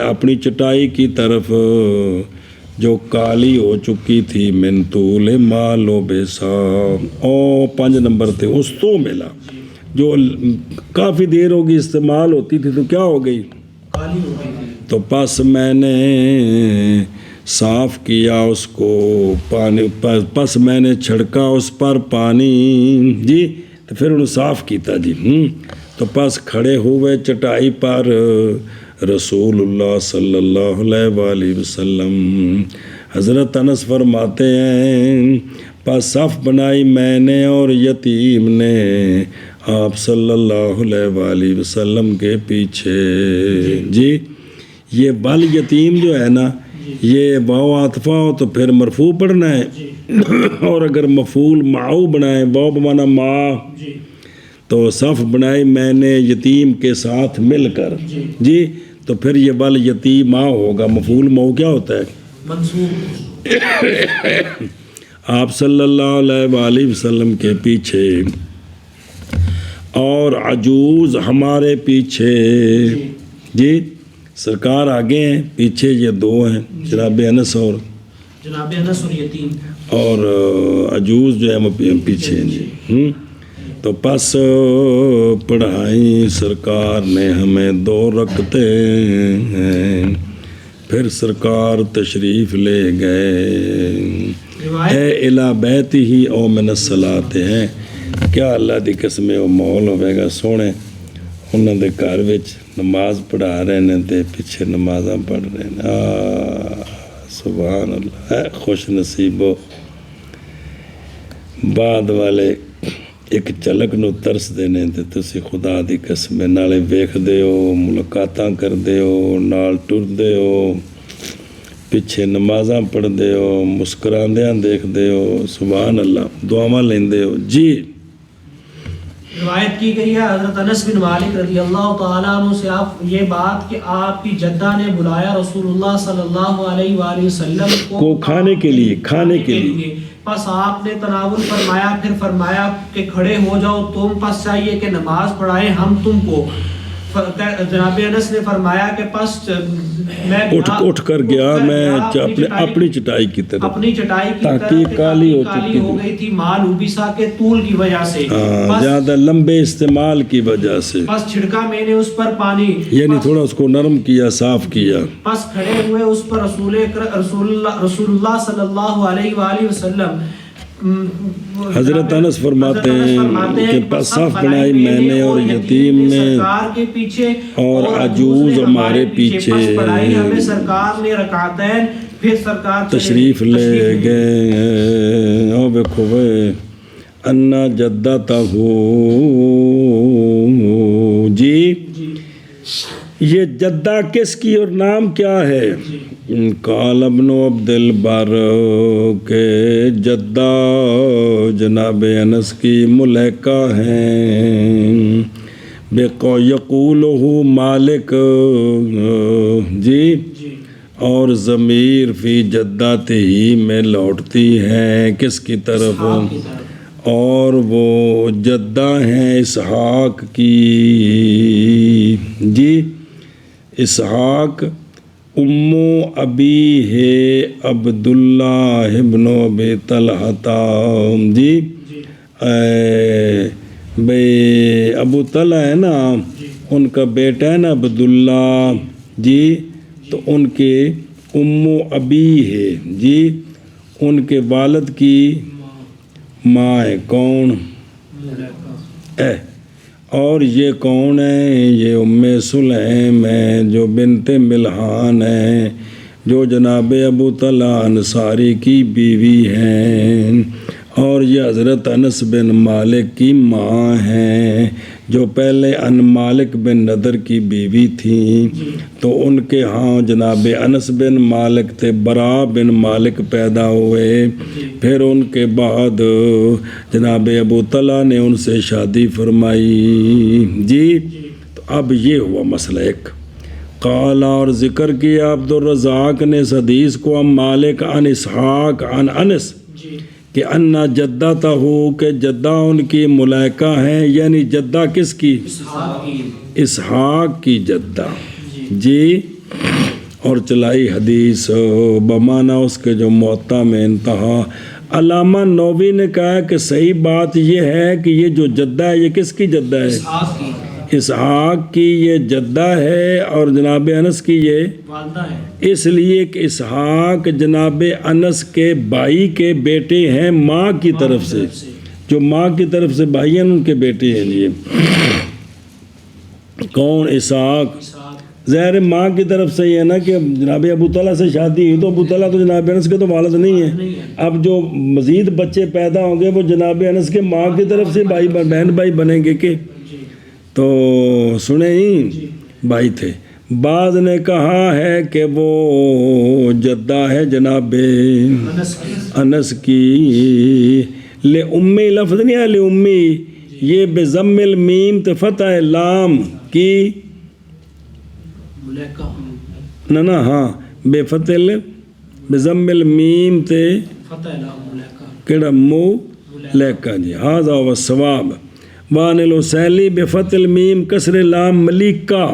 اپنی چٹائی کی طرف جو کالی ہو چکی تھی من طول ما لبسا او 5 نمبر تھے اس تو ملا جو کافی دیر ہوگی استعمال ہوتی تھی تو کیا ہو گئی تو پس میں نے صاف کیا اس کو پانی پس میں نے چھڑکا اس پر پانی جی تو پھر انہوں صاف کیتا جی تو پس کھڑے ہوئے چٹائی پر رسول اللہ صلی اللہ علیہ وآلہ وسلم حضرت انس فرماتے ہیں پس صف بنائی میں نے اور یتیم نے آپ صلی اللہ علیہ وآلہ وسلم کے پیچھے جی یہ بل یتیم جو ہے نا یہ واو عاطفہ ہو تو پھر مرفوع پڑھنا ہے اور اگر مفعول معو بنائیں واو بمانا ما تو صف بنائی میں نے یتیم کے ساتھ مل کر جی تو پھر یہ بل یتیمہ ہوگا مفعول مو کیا ہوتا ہے منصوب آپ صلی اللہ علیہ وآلہ وسلم کے پیچھے اور عجوز ہمارے پیچھے جی سرکار آگے ہیں پیچھے یہ 2 ہیں جناب انس اور یتیم اور عجوز جو ہے وہ پیچھے جی تو پس پڑھائی سرکار نے ہمیں 2 رکعتیں ہیں پھر سرکار تشریف لے گئے اے الی بیت ہی او من الصلاۃ ہیں کیا اللہ دی قسم وہ ماحول ہوئے گا سونے انہوں دے گھر وچ نماز پڑھا رہے ہیں تے پیچھے نمازاں پڑھ رہے ہیں سبحان اللہ ہے خوش نصیبو بعد والے ایک جھلک نو ترس دینے تے تسی خدا دی قسم نالے ویکھ دے ہو ملاقاتاں کر دے ہو نال ٹر دے ہو پیچھے نمازاں پڑھ دے ہو مسکراندیاں دیکھ دے ہو سبحان اللہ دعاواں لیندے ہو جی روایت کی گئی ہے حضرت انس بن مالک رضی اللہ تعالیٰ عنہ سے آپ یہ بات کہ آپ کی جدہ نے بلایا رسول اللہ صلی اللہ علیہ وآلہ وسلم کو کھانے کے لیے پس آپ نے تناول فرمایا پھر فرمایا کہ کھڑے ہو جاؤ تم پس چاہیے کہ نماز پڑھائیں ہم تم کو جناب انس نے فرمایا کہ پس میں اٹھ کر گیا میں اپنی چٹائی کی طرف تاکہ کالی ہو گئی تھی مال اوبیسا کے طول کی وجہ سے زیادہ لمبے استعمال کی وجہ سے پس چھڑکا میں نے اس پر پانی یعنی تھوڑا اس کو نرم کیا صاف کیا پس کھڑے ہوئے اس پر رسول اللہ صلی اللہ علیہ وآلہ وسلم حضرت انس فرماتے ہیں کہ پس صف بنائی میں نے اور یتیم نے اور عجوز ہمارے پیچھے ہمیں سرکار نے رکعتین پھر سرکار تشریف لے گئے او بیکھو بے انا جدتا ہو جی یہ جدہ کس کی اور نام کیا ہے قال ابن عبد البر کے جدہ جناب انس کی ملیکہ ہیں یقولہ مالک جی اور ضمیر فی جدت ہی میں لوٹتی ہے کس کی طرف اور وہ جدہ ہیں اسحاق کی جی اسحاق امو ابی ہے عبداللہ ابن ابی طلحہ جی بھئی ابو طلحہ ہے نا ان کا بیٹا ہے نا عبداللہ جی تو ان کے امو ابی ہے جی ان کے والد کی ماں ہے کون اور یہ کون ہے یہ ام سلیم ہے جو بنت ملحان ہے جو جناب ابو طلحہ انصاری کی بیوی ہیں اور یہ حضرت انس بن مالک کی ماں ہیں جو پہلے ان مالک بن نضر کی بیوی تھیں تو ان کے ہاں جناب انس بن مالک تھے برا بن مالک پیدا ہوئے پھر ان کے بعد جناب ابو طلحہ نے ان سے شادی فرمائی جی تو اب یہ ہوا مسئلہ ایک قال اور ذکر کیا عبد الرزاق نے اس حدیث کو عن مالک عن اسحاق عن انس کہ انا جدہ ہو کہ جدہ ان کی ملائکہ ہیں یعنی جدہ کس کی اسحاق کی جدہ جی اور چلائی حدیث بمانا اس کے جو موطا میں انتہا علامہ نووی نے کہا کہ صحیح بات یہ ہے کہ یہ جو جدہ ہے یہ کس کی جدہ ہے اسحاق کی یہ جدہ ہے اور جناب انس کی یہ والدہ ہے اس لیے کہ اسحاق جناب انس کے بھائی کے بیٹے ہیں ماں کی طرف سے جو ماں کی طرف سے بھائی ہیں ان کے بیٹے ہیں یہ کون اسحاق ظاہر ماں کی طرف سے یہ ہے نا کہ جناب ابو طلحہ سے شادی ہوئی تو ابو طلحہ تو جناب انس کے تو والد نہیں ہیں اب جو مزید بچے پیدا ہوں گے وہ جناب انس کے ماں کی طرف سے بھائی بہن بھائی بنیں گے کہ تو سنیں ہی بھائی تھے بعض نے کہا ہے کہ وہ جدہ ہے جناب انس کی لے امی لفظ نہیں ہے لے امی یہ بضم المیم تے فتح لام کی نا ہاں بے فتح بضم المیم تے کیڑا مو لیکا جی ہاذا و ثواب وان الوسیلی بفتح المیم کسر لام ملیکہ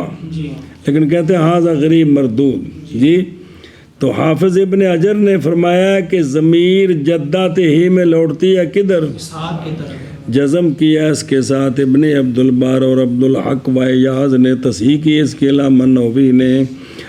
لیکن کہتے ہیں ہاذا غریب مردود جی تو حافظ ابن حجر نے فرمایا کہ ضمیر جدہ ہی میں لوٹتی ہے کدھر جزم کیا اس کے ساتھ ابن عبد البر اور عبد الحق و ایاز نے، تصحیح کی اس کے علاوہ منوی نے،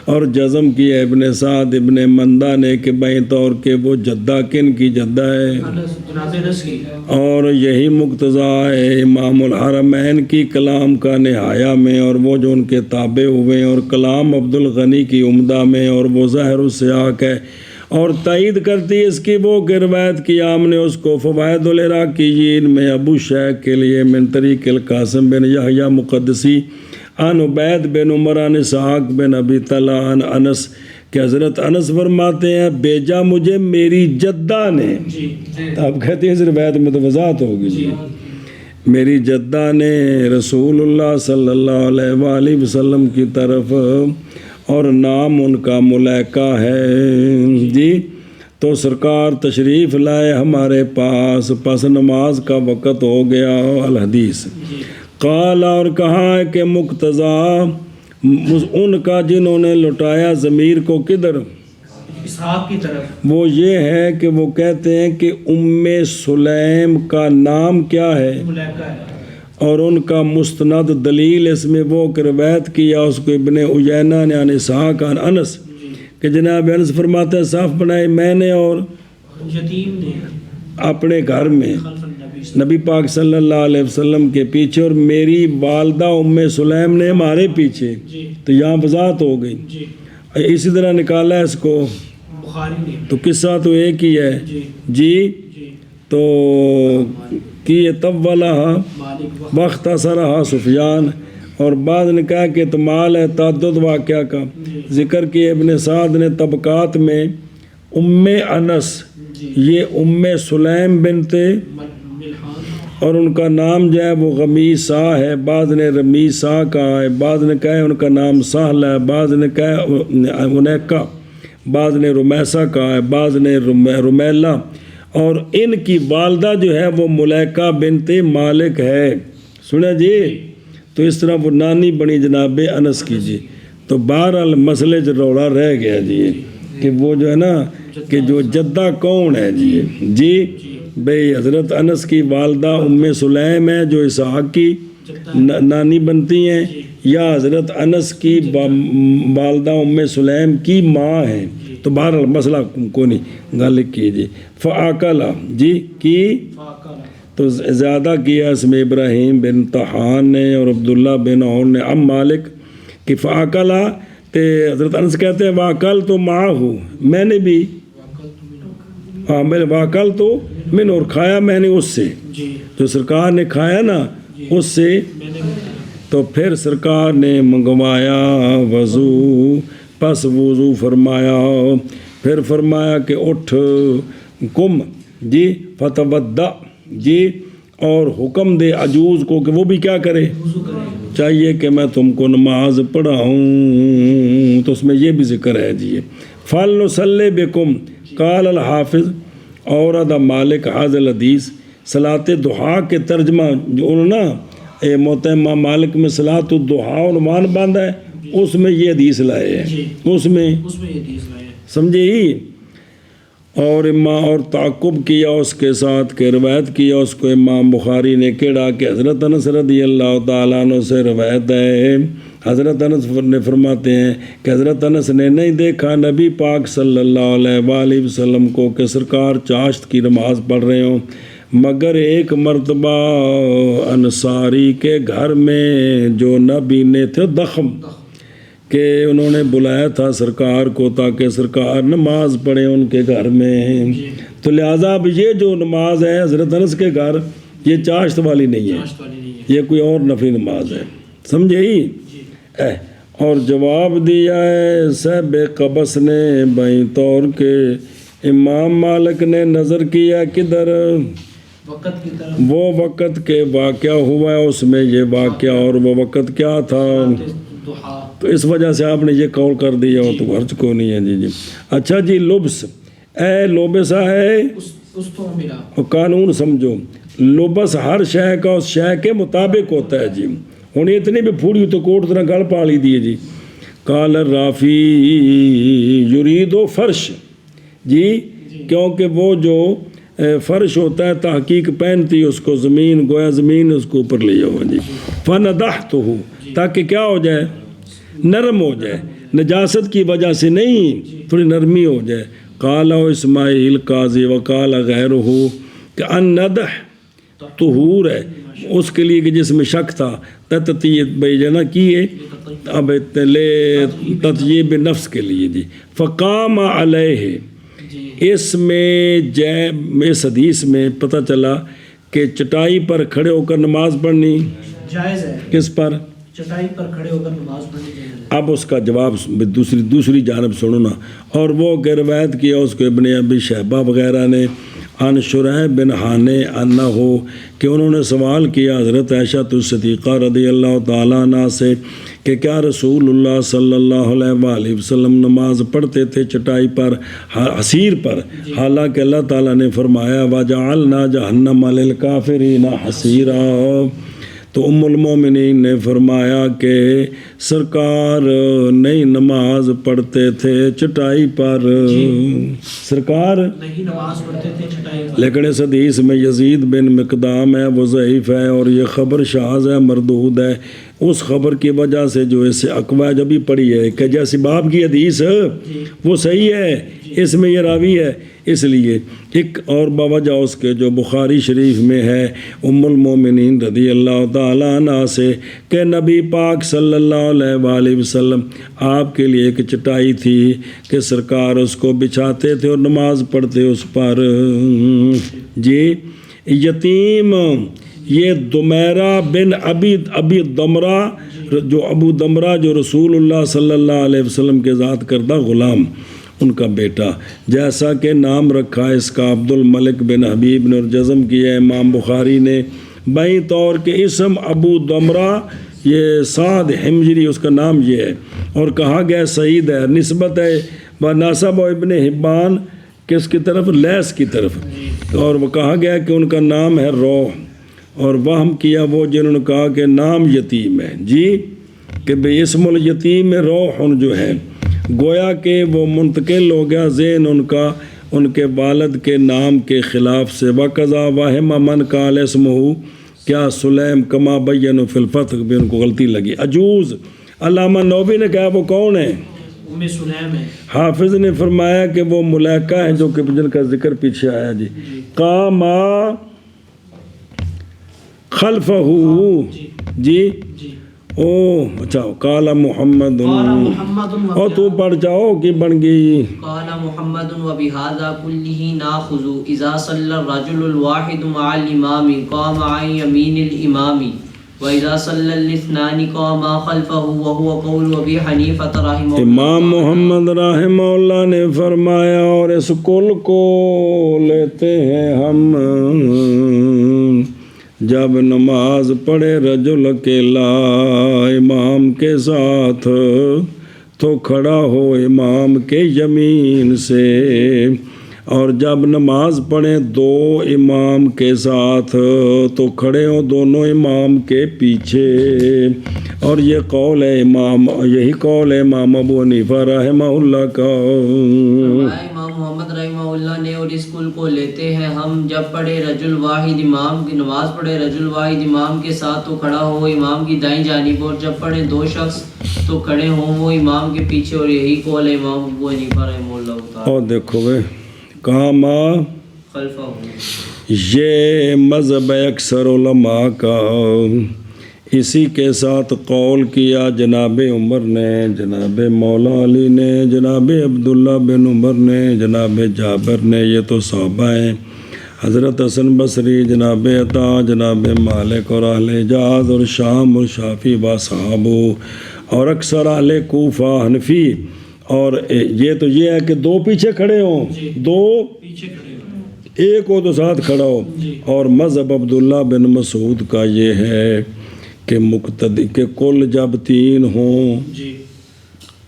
اور جزم کیا ابن سعد ابن مندہ نے کہ بائیں طور کے وہ جدہ کن کی جدہ ہے، جناب انس کی، اور یہی مقتضا ہے امام الحرمین کی کلام کا نہایہ میں، اور وہ جو ان کے تابع ہوئے، اور کلام عبد الغنی کی عمدہ میں، اور وہ ظاہر السیاق ہے، اور تائید کرتی اس کی وہ کہ روایت کی عام نے اس کو فوائد العراقیین میں ابو شیخ کے لیے من طریق القاسم بن یحییٰ مقدسی عن عبید بن عمر عن اسحاق بن ابی طلحہ عن انس کہ حضرت انس فرماتے ہیں بیجا مجھے میری جدہ نے، جی آپ کہتے ہیں اس روایت میں تو وضاحت ہوگی جی، میری جدہ نے رسول اللہ صلی اللہ علیہ وآلہ وسلم کی طرف، اور نام ان کا ملیکہ ہے جی، تو سرکار تشریف لائے ہمارے پاس، پس نماز کا وقت ہو گیا، الحدیث قال، اور کہا ہے کہ مقتضا ان کا جنہوں نے لٹایا ضمیر کو کدھر، اسحاق کی طرف، وہ یہ ہے کہ وہ کہتے ہیں کہ ام سلیم کا نام کیا ہے، ملیکہ ہے، اور ان کا مستند دلیل اس میں وہ کہ روایت کیا اس کو ابن عیینہ نے عن اسحاق عن انس کہ جناب انس فرماتے ہیں صاف بنائے میں نے اور یتیم نے اپنے گھر میں خلف النبی نبی پاک صلی اللہ علیہ وسلم کے پیچھے، اور میری والدہ ام سلیم نے ہمارے پیچھے، جی تو یہاں وضاحت ہو گئی، جی اسی طرح نکالا ہے اس کو، بخاری نے، تو قصہ تو ایک ہی ہے جی جی، جی تو کی طولہ مالک وقت سرحا سفیان، اور بعد نے کہا کہ احتمال ہے تعدد واقعہ کا ذکر کیا ابن سعد نے طبقات میں، ام انس یہ ام سلیم بنت، ملحان، اور ان کا نام جو ہے وہ غمیسہ ہے، بعض نے رمیسہ کہا ہے، بعض نے کہا ہے ان کا نام سہل ہے، بعض نے کہا ہے انیکا، بعض نے رمیسہ کہا ہے، بعض نے رمیلہ، اور ان کی والدہ جو ہے وہ ملیکہ بنت مالک ہے، سنا جی، تو اس طرح وہ نانی بنی جناب انس کی جی، تو بہرحال مسئلے جو روڑا رہ گیا جی کہ وہ جو ہے نا کہ جو جدہ کون ہے جی، جی بھئی حضرت انس کی والدہ ام سلیم ہے جو اسحاق کی نانی بنتی ہیں، یا حضرت انس کی والدہ ام سلیم کی ماں ہیں، تو بہرحال مسئلہ کو نہیں گل کیجیے، فعاقلہ جی کی، تو زیادہ کیا اس میں ابراہیم بن طحان نے اور عبداللہ بن عون نے ام مالک کہ فعاقلہ، تے حضرت انس کہتے ہیں واقل تو ماں ہوں، میں نے بھی، ہاں میں واقل تو میں نے، اور کھایا میں نے اس سے، جو سرکار نے کھایا نا اس سے، تو پھر سرکار نے منگوایا وضو، پس وضو فرمایا، پھر فرمایا کہ اٹھ کم جی فتودع جی، اور حکم دے عجوز کو کہ وہ بھی کیا کرے، چاہیے کہ میں تم کو نماز پڑھاؤں، تو اس میں یہ بھی ذکر ہے جی، فَلْنُصَلِّ بِكُمْ قال الحافظ اورد مالک حاضر الحدیث، صلاۃ دعا کے ترجمہ جو انہوں نا محترمہ مالک میں صلاۃ الدعا عنوان باندھا ہے، اس میں یہ حدیث لائے ہیں، اس میں یہ حدیث لائے، سمجھے ہی، اور اور تعقب کیا اس کے ساتھ کہ روایت کیا اس کو امام بخاری نے کیڑا کہ حضرت انس رضی اللہ تعالیٰ عنہ سے روایت ہے، حضرت انس نے فرماتے ہیں کہ حضرت انس نے نہیں دیکھا نبی پاک صلی اللہ علیہ وآلہ وسلم کو کہ سرکار چاشت کی نماز پڑھ رہے ہوں، مگر ایک مرتبہ انصاری کے گھر میں جو نبی نے تھے دخم کہ انہوں نے بلایا تھا سرکار کو تاکہ سرکار نماز پڑھیں ان کے گھر میں، تو لہٰذا اب یہ جو نماز ہے حضرت انس کے گھر یہ چاشت والی نہیں ہے، یہ کوئی اور نفلی نماز ہے، سمجھے ہی، اور جواب دیا ہے صاحب قبس نے بائیں طور کے، امام مالک نے نظر کیا کدھر، وقت کی طرف، وہ وقت کے واقعہ ہوا ہے اس میں یہ واقعہ، اور وہ وقت کیا تھا، تو اس وجہ سے آپ نے یہ قول کر دیا ہو تو غرض کو نہیں ہے جی جی۔ اچھا جی، لبس اے لوبسا ہے، اس تو ملا، اور قانون سمجھو، لبس ہر شے کا اس شے کے مطابق ہوتا ہے جی، ہوں اتنی بھی پھوڑی تو کوٹ طرح گل پالی دیے جی، قال رافی یرید و فرش جی، کیونکہ وہ جو فرش ہوتا ہے تحقیق پہنتی اس کو زمین، گویا زمین اس کو اوپر لے جاؤ جی. فَنَدَحْتُهُ تاکہ کیا ہو جائے، نرم ہو جائے، نجاست کی وجہ سے نہیں، تھوڑی نرمی ہو جائے. قال اسماعیل قاضی وقال غیرہ کہ ان ندح طہور ہے اس کے لیے کہ جس میں شک تھا، تطیب بیجنا کیے اب تطیب نفس کے لیے جی. فقام علیہ اس میں اس حدیث میں پتہ چلا کہ چٹائی پر کھڑے ہو کر نماز پڑھنی جائز ہے. کس پر؟ چٹائی پر کھڑے ہو کر نماز پڑھنی جائز ہے. اب اس کا جواب دوسری جانب سنو نا. اور وہ روایت کیا اس کو ابن ابی شیبہ وغیرہ نے عن شریح بن حانے انہو کہ انہوں نے سوال کیا حضرت عائشہ صدیقہ رضی اللہ تعالیٰ عنہ سے کہ کیا رسول اللہ صلی اللہ علیہ وآلہ وسلم نماز پڑھتے تھے چٹائی پر، حصیر پر، حالانکہ اللہ تعالیٰ نے فرمایا وَجَعَلْنَا جَهَنَّمَ لِلْكَافِرِينَ حَصِيرًا. تو ام المومنین نے فرمایا کہ سرکار نہیں نماز پڑھتے تھے چٹائی پر، سرکار نہیں نماز پڑھتے تھے چٹائی پر. لیکن اس حدیث میں یزید بن مقدام ہے، وہ ضعیف ہے اور یہ خبر شاذ ہے، مردود ہے. اس خبر کی وجہ سے جو اسے اقوی جبھی پڑھی ہے کہ جیسی باب کی حدیث وہ صحیح ہے، اس میں یہ راوی ہے. اس لیے ایک اور بوجہ اس کے جو بخاری شریف میں ہے ام المومنین رضی اللہ تعالیٰ عنہ سے کہ نبی پاک صلی اللہ علیہ وآلہ وسلم آپ کے لیے ایک چٹائی تھی کہ سرکار اس کو بچھاتے تھے اور نماز پڑھتے اس پر. جی یتیم یہ دمیرہ بن ابی دمرہ جو ابو دمرہ جو رسول اللہ صلی اللہ علیہ وسلم کے ذات کردہ غلام، ان کا بیٹا، جیسا کہ نام رکھا اس کا عبد الملک بن حبیب نے اور جزم کیا امام بخاری نے بئی طور کہ اسم ابو دمرہ یہ سعد حمجری اس کا نام یہ ہے، اور کہا گیا سعید ہے، نسبت ہے ناسب و ابن حبان کس کی طرف؟ لیس کی طرف، اور وہ کہا گیا کہ ان کا نام ہے روح، اور وہم کیا وہ جنہوں نے کہا کہ نام یتیم ہے جی کہ بے اسم الیتیم روح جو ہے، گویا کہ وہ منتقل ہو گیا ذہن ان کا ان کے والد کے نام کے خلاف سے. وقضا واہم من قال اسمہ کیا سلیم کما بین فی الفتح بھی ان کو غلطی لگی. عجوز علامہ نووی نے کہا وہ کون ہے؟ ام سلیم ہے. حافظ نے فرمایا کہ وہ ملائکہ ہیں جو کہ جن کا ذکر پیچھے آیا جی. قاما خلفہ جی او اچھا قال محمد او تو پڑھ جاؤ کہ بن گئی. قال محمد وبهذا كله ناخذ اذا صلى الرجل الواحد مع الامام قام عن يمين الامام واذا صلى الاثنان قام خلفه وهو قول ابي حنیفہ رحمہ اللہ. امام محمد رحمہ اللہ نے فرمایا اور اس کل کو لیتے ہیں ہم جب نماز پڑھے رجل اکیلا امام کے ساتھ تو کھڑا ہو امام کے یمین سے، اور جب نماز پڑھیں دو امام کے ساتھ تو کھڑے ہوں دونوں امام کے پیچھے. اور یہ قول ہے یہی قول ہے امام ابو حنیفہ رحمہ اللہ کا. امام محمد رحمہ اللہ نے اور اس کل کو لیتے ہیں ہم جب پڑھے رجل واحد امام کی نماز پڑھے رجل واحد امام کے ساتھ تو کھڑا ہو امام کی دائیں جانب، اور جب پڑھے دو شخص تو کھڑے ہوں وہ امام کے پیچھے، اور یہی قول ہے امام ابو حنیفہ رحمہ اللہ تعالی. اور دیکھو بھائی کاما خلفہ یہ مذہب اکثر علماء کا، اسی کے ساتھ قول کیا جناب عمر نے، جناب مولا علی نے، جناب عبداللہ بن عمر نے، جناب جابر نے، یہ تو صحابہ ہیں، حضرت حسن بصری، جناب عطا، جناب مالک اور اہل حجاز اور شام اور شافعی و صحابو اور اکثر اہل کوفہ حنفی. اور یہ تو یہ ہے کہ دو پیچھے کھڑے ہوں، دو پیچھے کھڑے ہو، ایک ہو تو ساتھ کھڑا ہو. اور مذہب عبداللہ بن مسعود کا یہ ہے کہ مقتدی کے کل جب تین ہوں،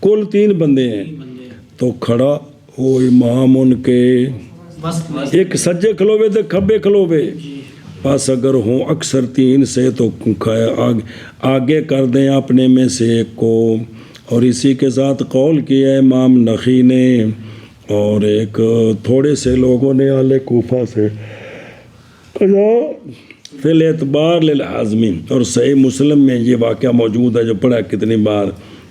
کل تین بندے ہیں تو کھڑا ہو امام ان کے، ایک سجے کھلوے تو کھبے کھلوے، بس اگر ہوں اکثر تین سے تو آگے کر دیں اپنے میں سے ایک کو. اور اسی کے ساتھ قول کیا امام نخی نے اور ایک تھوڑے سے لوگوں نے اہل کوفہ سے فی الاعتبار للحازمی، اور صحیح مسلم میں یہ واقعہ موجود ہے جو پڑھا کتنی بار،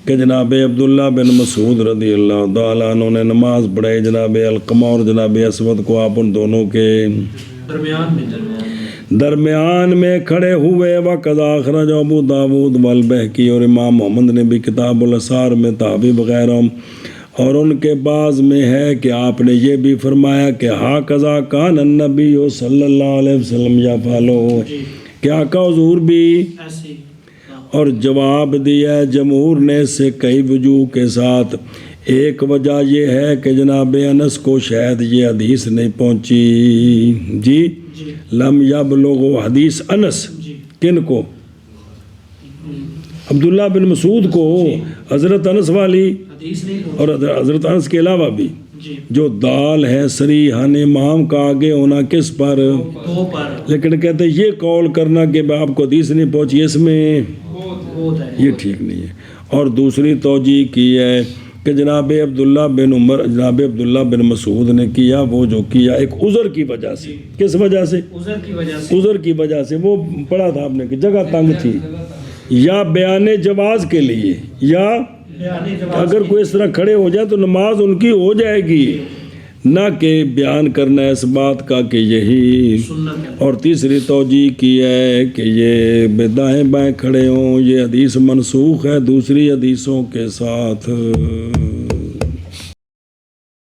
کہ جناب عبداللہ بن مسعود رضی اللہ تعالیٰ عنہ نے نماز پڑھائی جناب علقمہ اور جناب اسود کو، آپ ان دونوں کے درمیان میں کھڑے ہوئے، وَقَضَا أَخْرَجَهُ ابو داود والبہقی، اور امام محمد نے بھی کتاب الاسار میں تعبیب وغیرہ، اور ان کے بعض میں ہے کہ آپ نے یہ بھی فرمایا کہ ہَكَذَا كَانَ النَّبِيُّ صلی اللہ علیہ وسلم يَفْعَلُ، کہ آقا حضور بھی، اور جواب دیا جمہور نے اس سے کئی وجوہ کے ساتھ۔ ایک وجہ یہ ہے کہ جناب انس کو شاید یہ حدیث نہیں پہنچی، جی لم یبلغ حدیث انس، کن کو؟ عبداللہ بن مسعود کو، حضرت انس والی، اور حضرت انس کے علاوہ بھی جو دال ہے صریحاً امام کا آگے ہونا کس پر، لیکن کہتے ہیں یہ قول کرنا کہ آپ کو حدیث نہیں پہنچی، اس میں یہ ٹھیک نہیں ہے۔ اور دوسری توجیہ کی ہے کہ جناب عبداللہ بن عمر، جناب عبداللہ بن مسعود نے کیا وہ جو کیا ایک عذر کی وجہ سے، کس وجہ سے؟ عذر کی وجہ سے، وہ پڑھا تھا آپ نے کہ جگہ تنگ تھی، یا بیان جواز کے لیے، یا اگر کوئی اس طرح کھڑے ہو جائے تو نماز ان کی ہو جائے گی، نہ کہ بیان کرنا اس بات کا کہ یہی۔ اور تیسری توجیہ کی ہے کہ یہ دائیں بائیں کھڑے ہوں، یہ حدیث منسوخ ہے دوسری حدیثوں کے ساتھ۔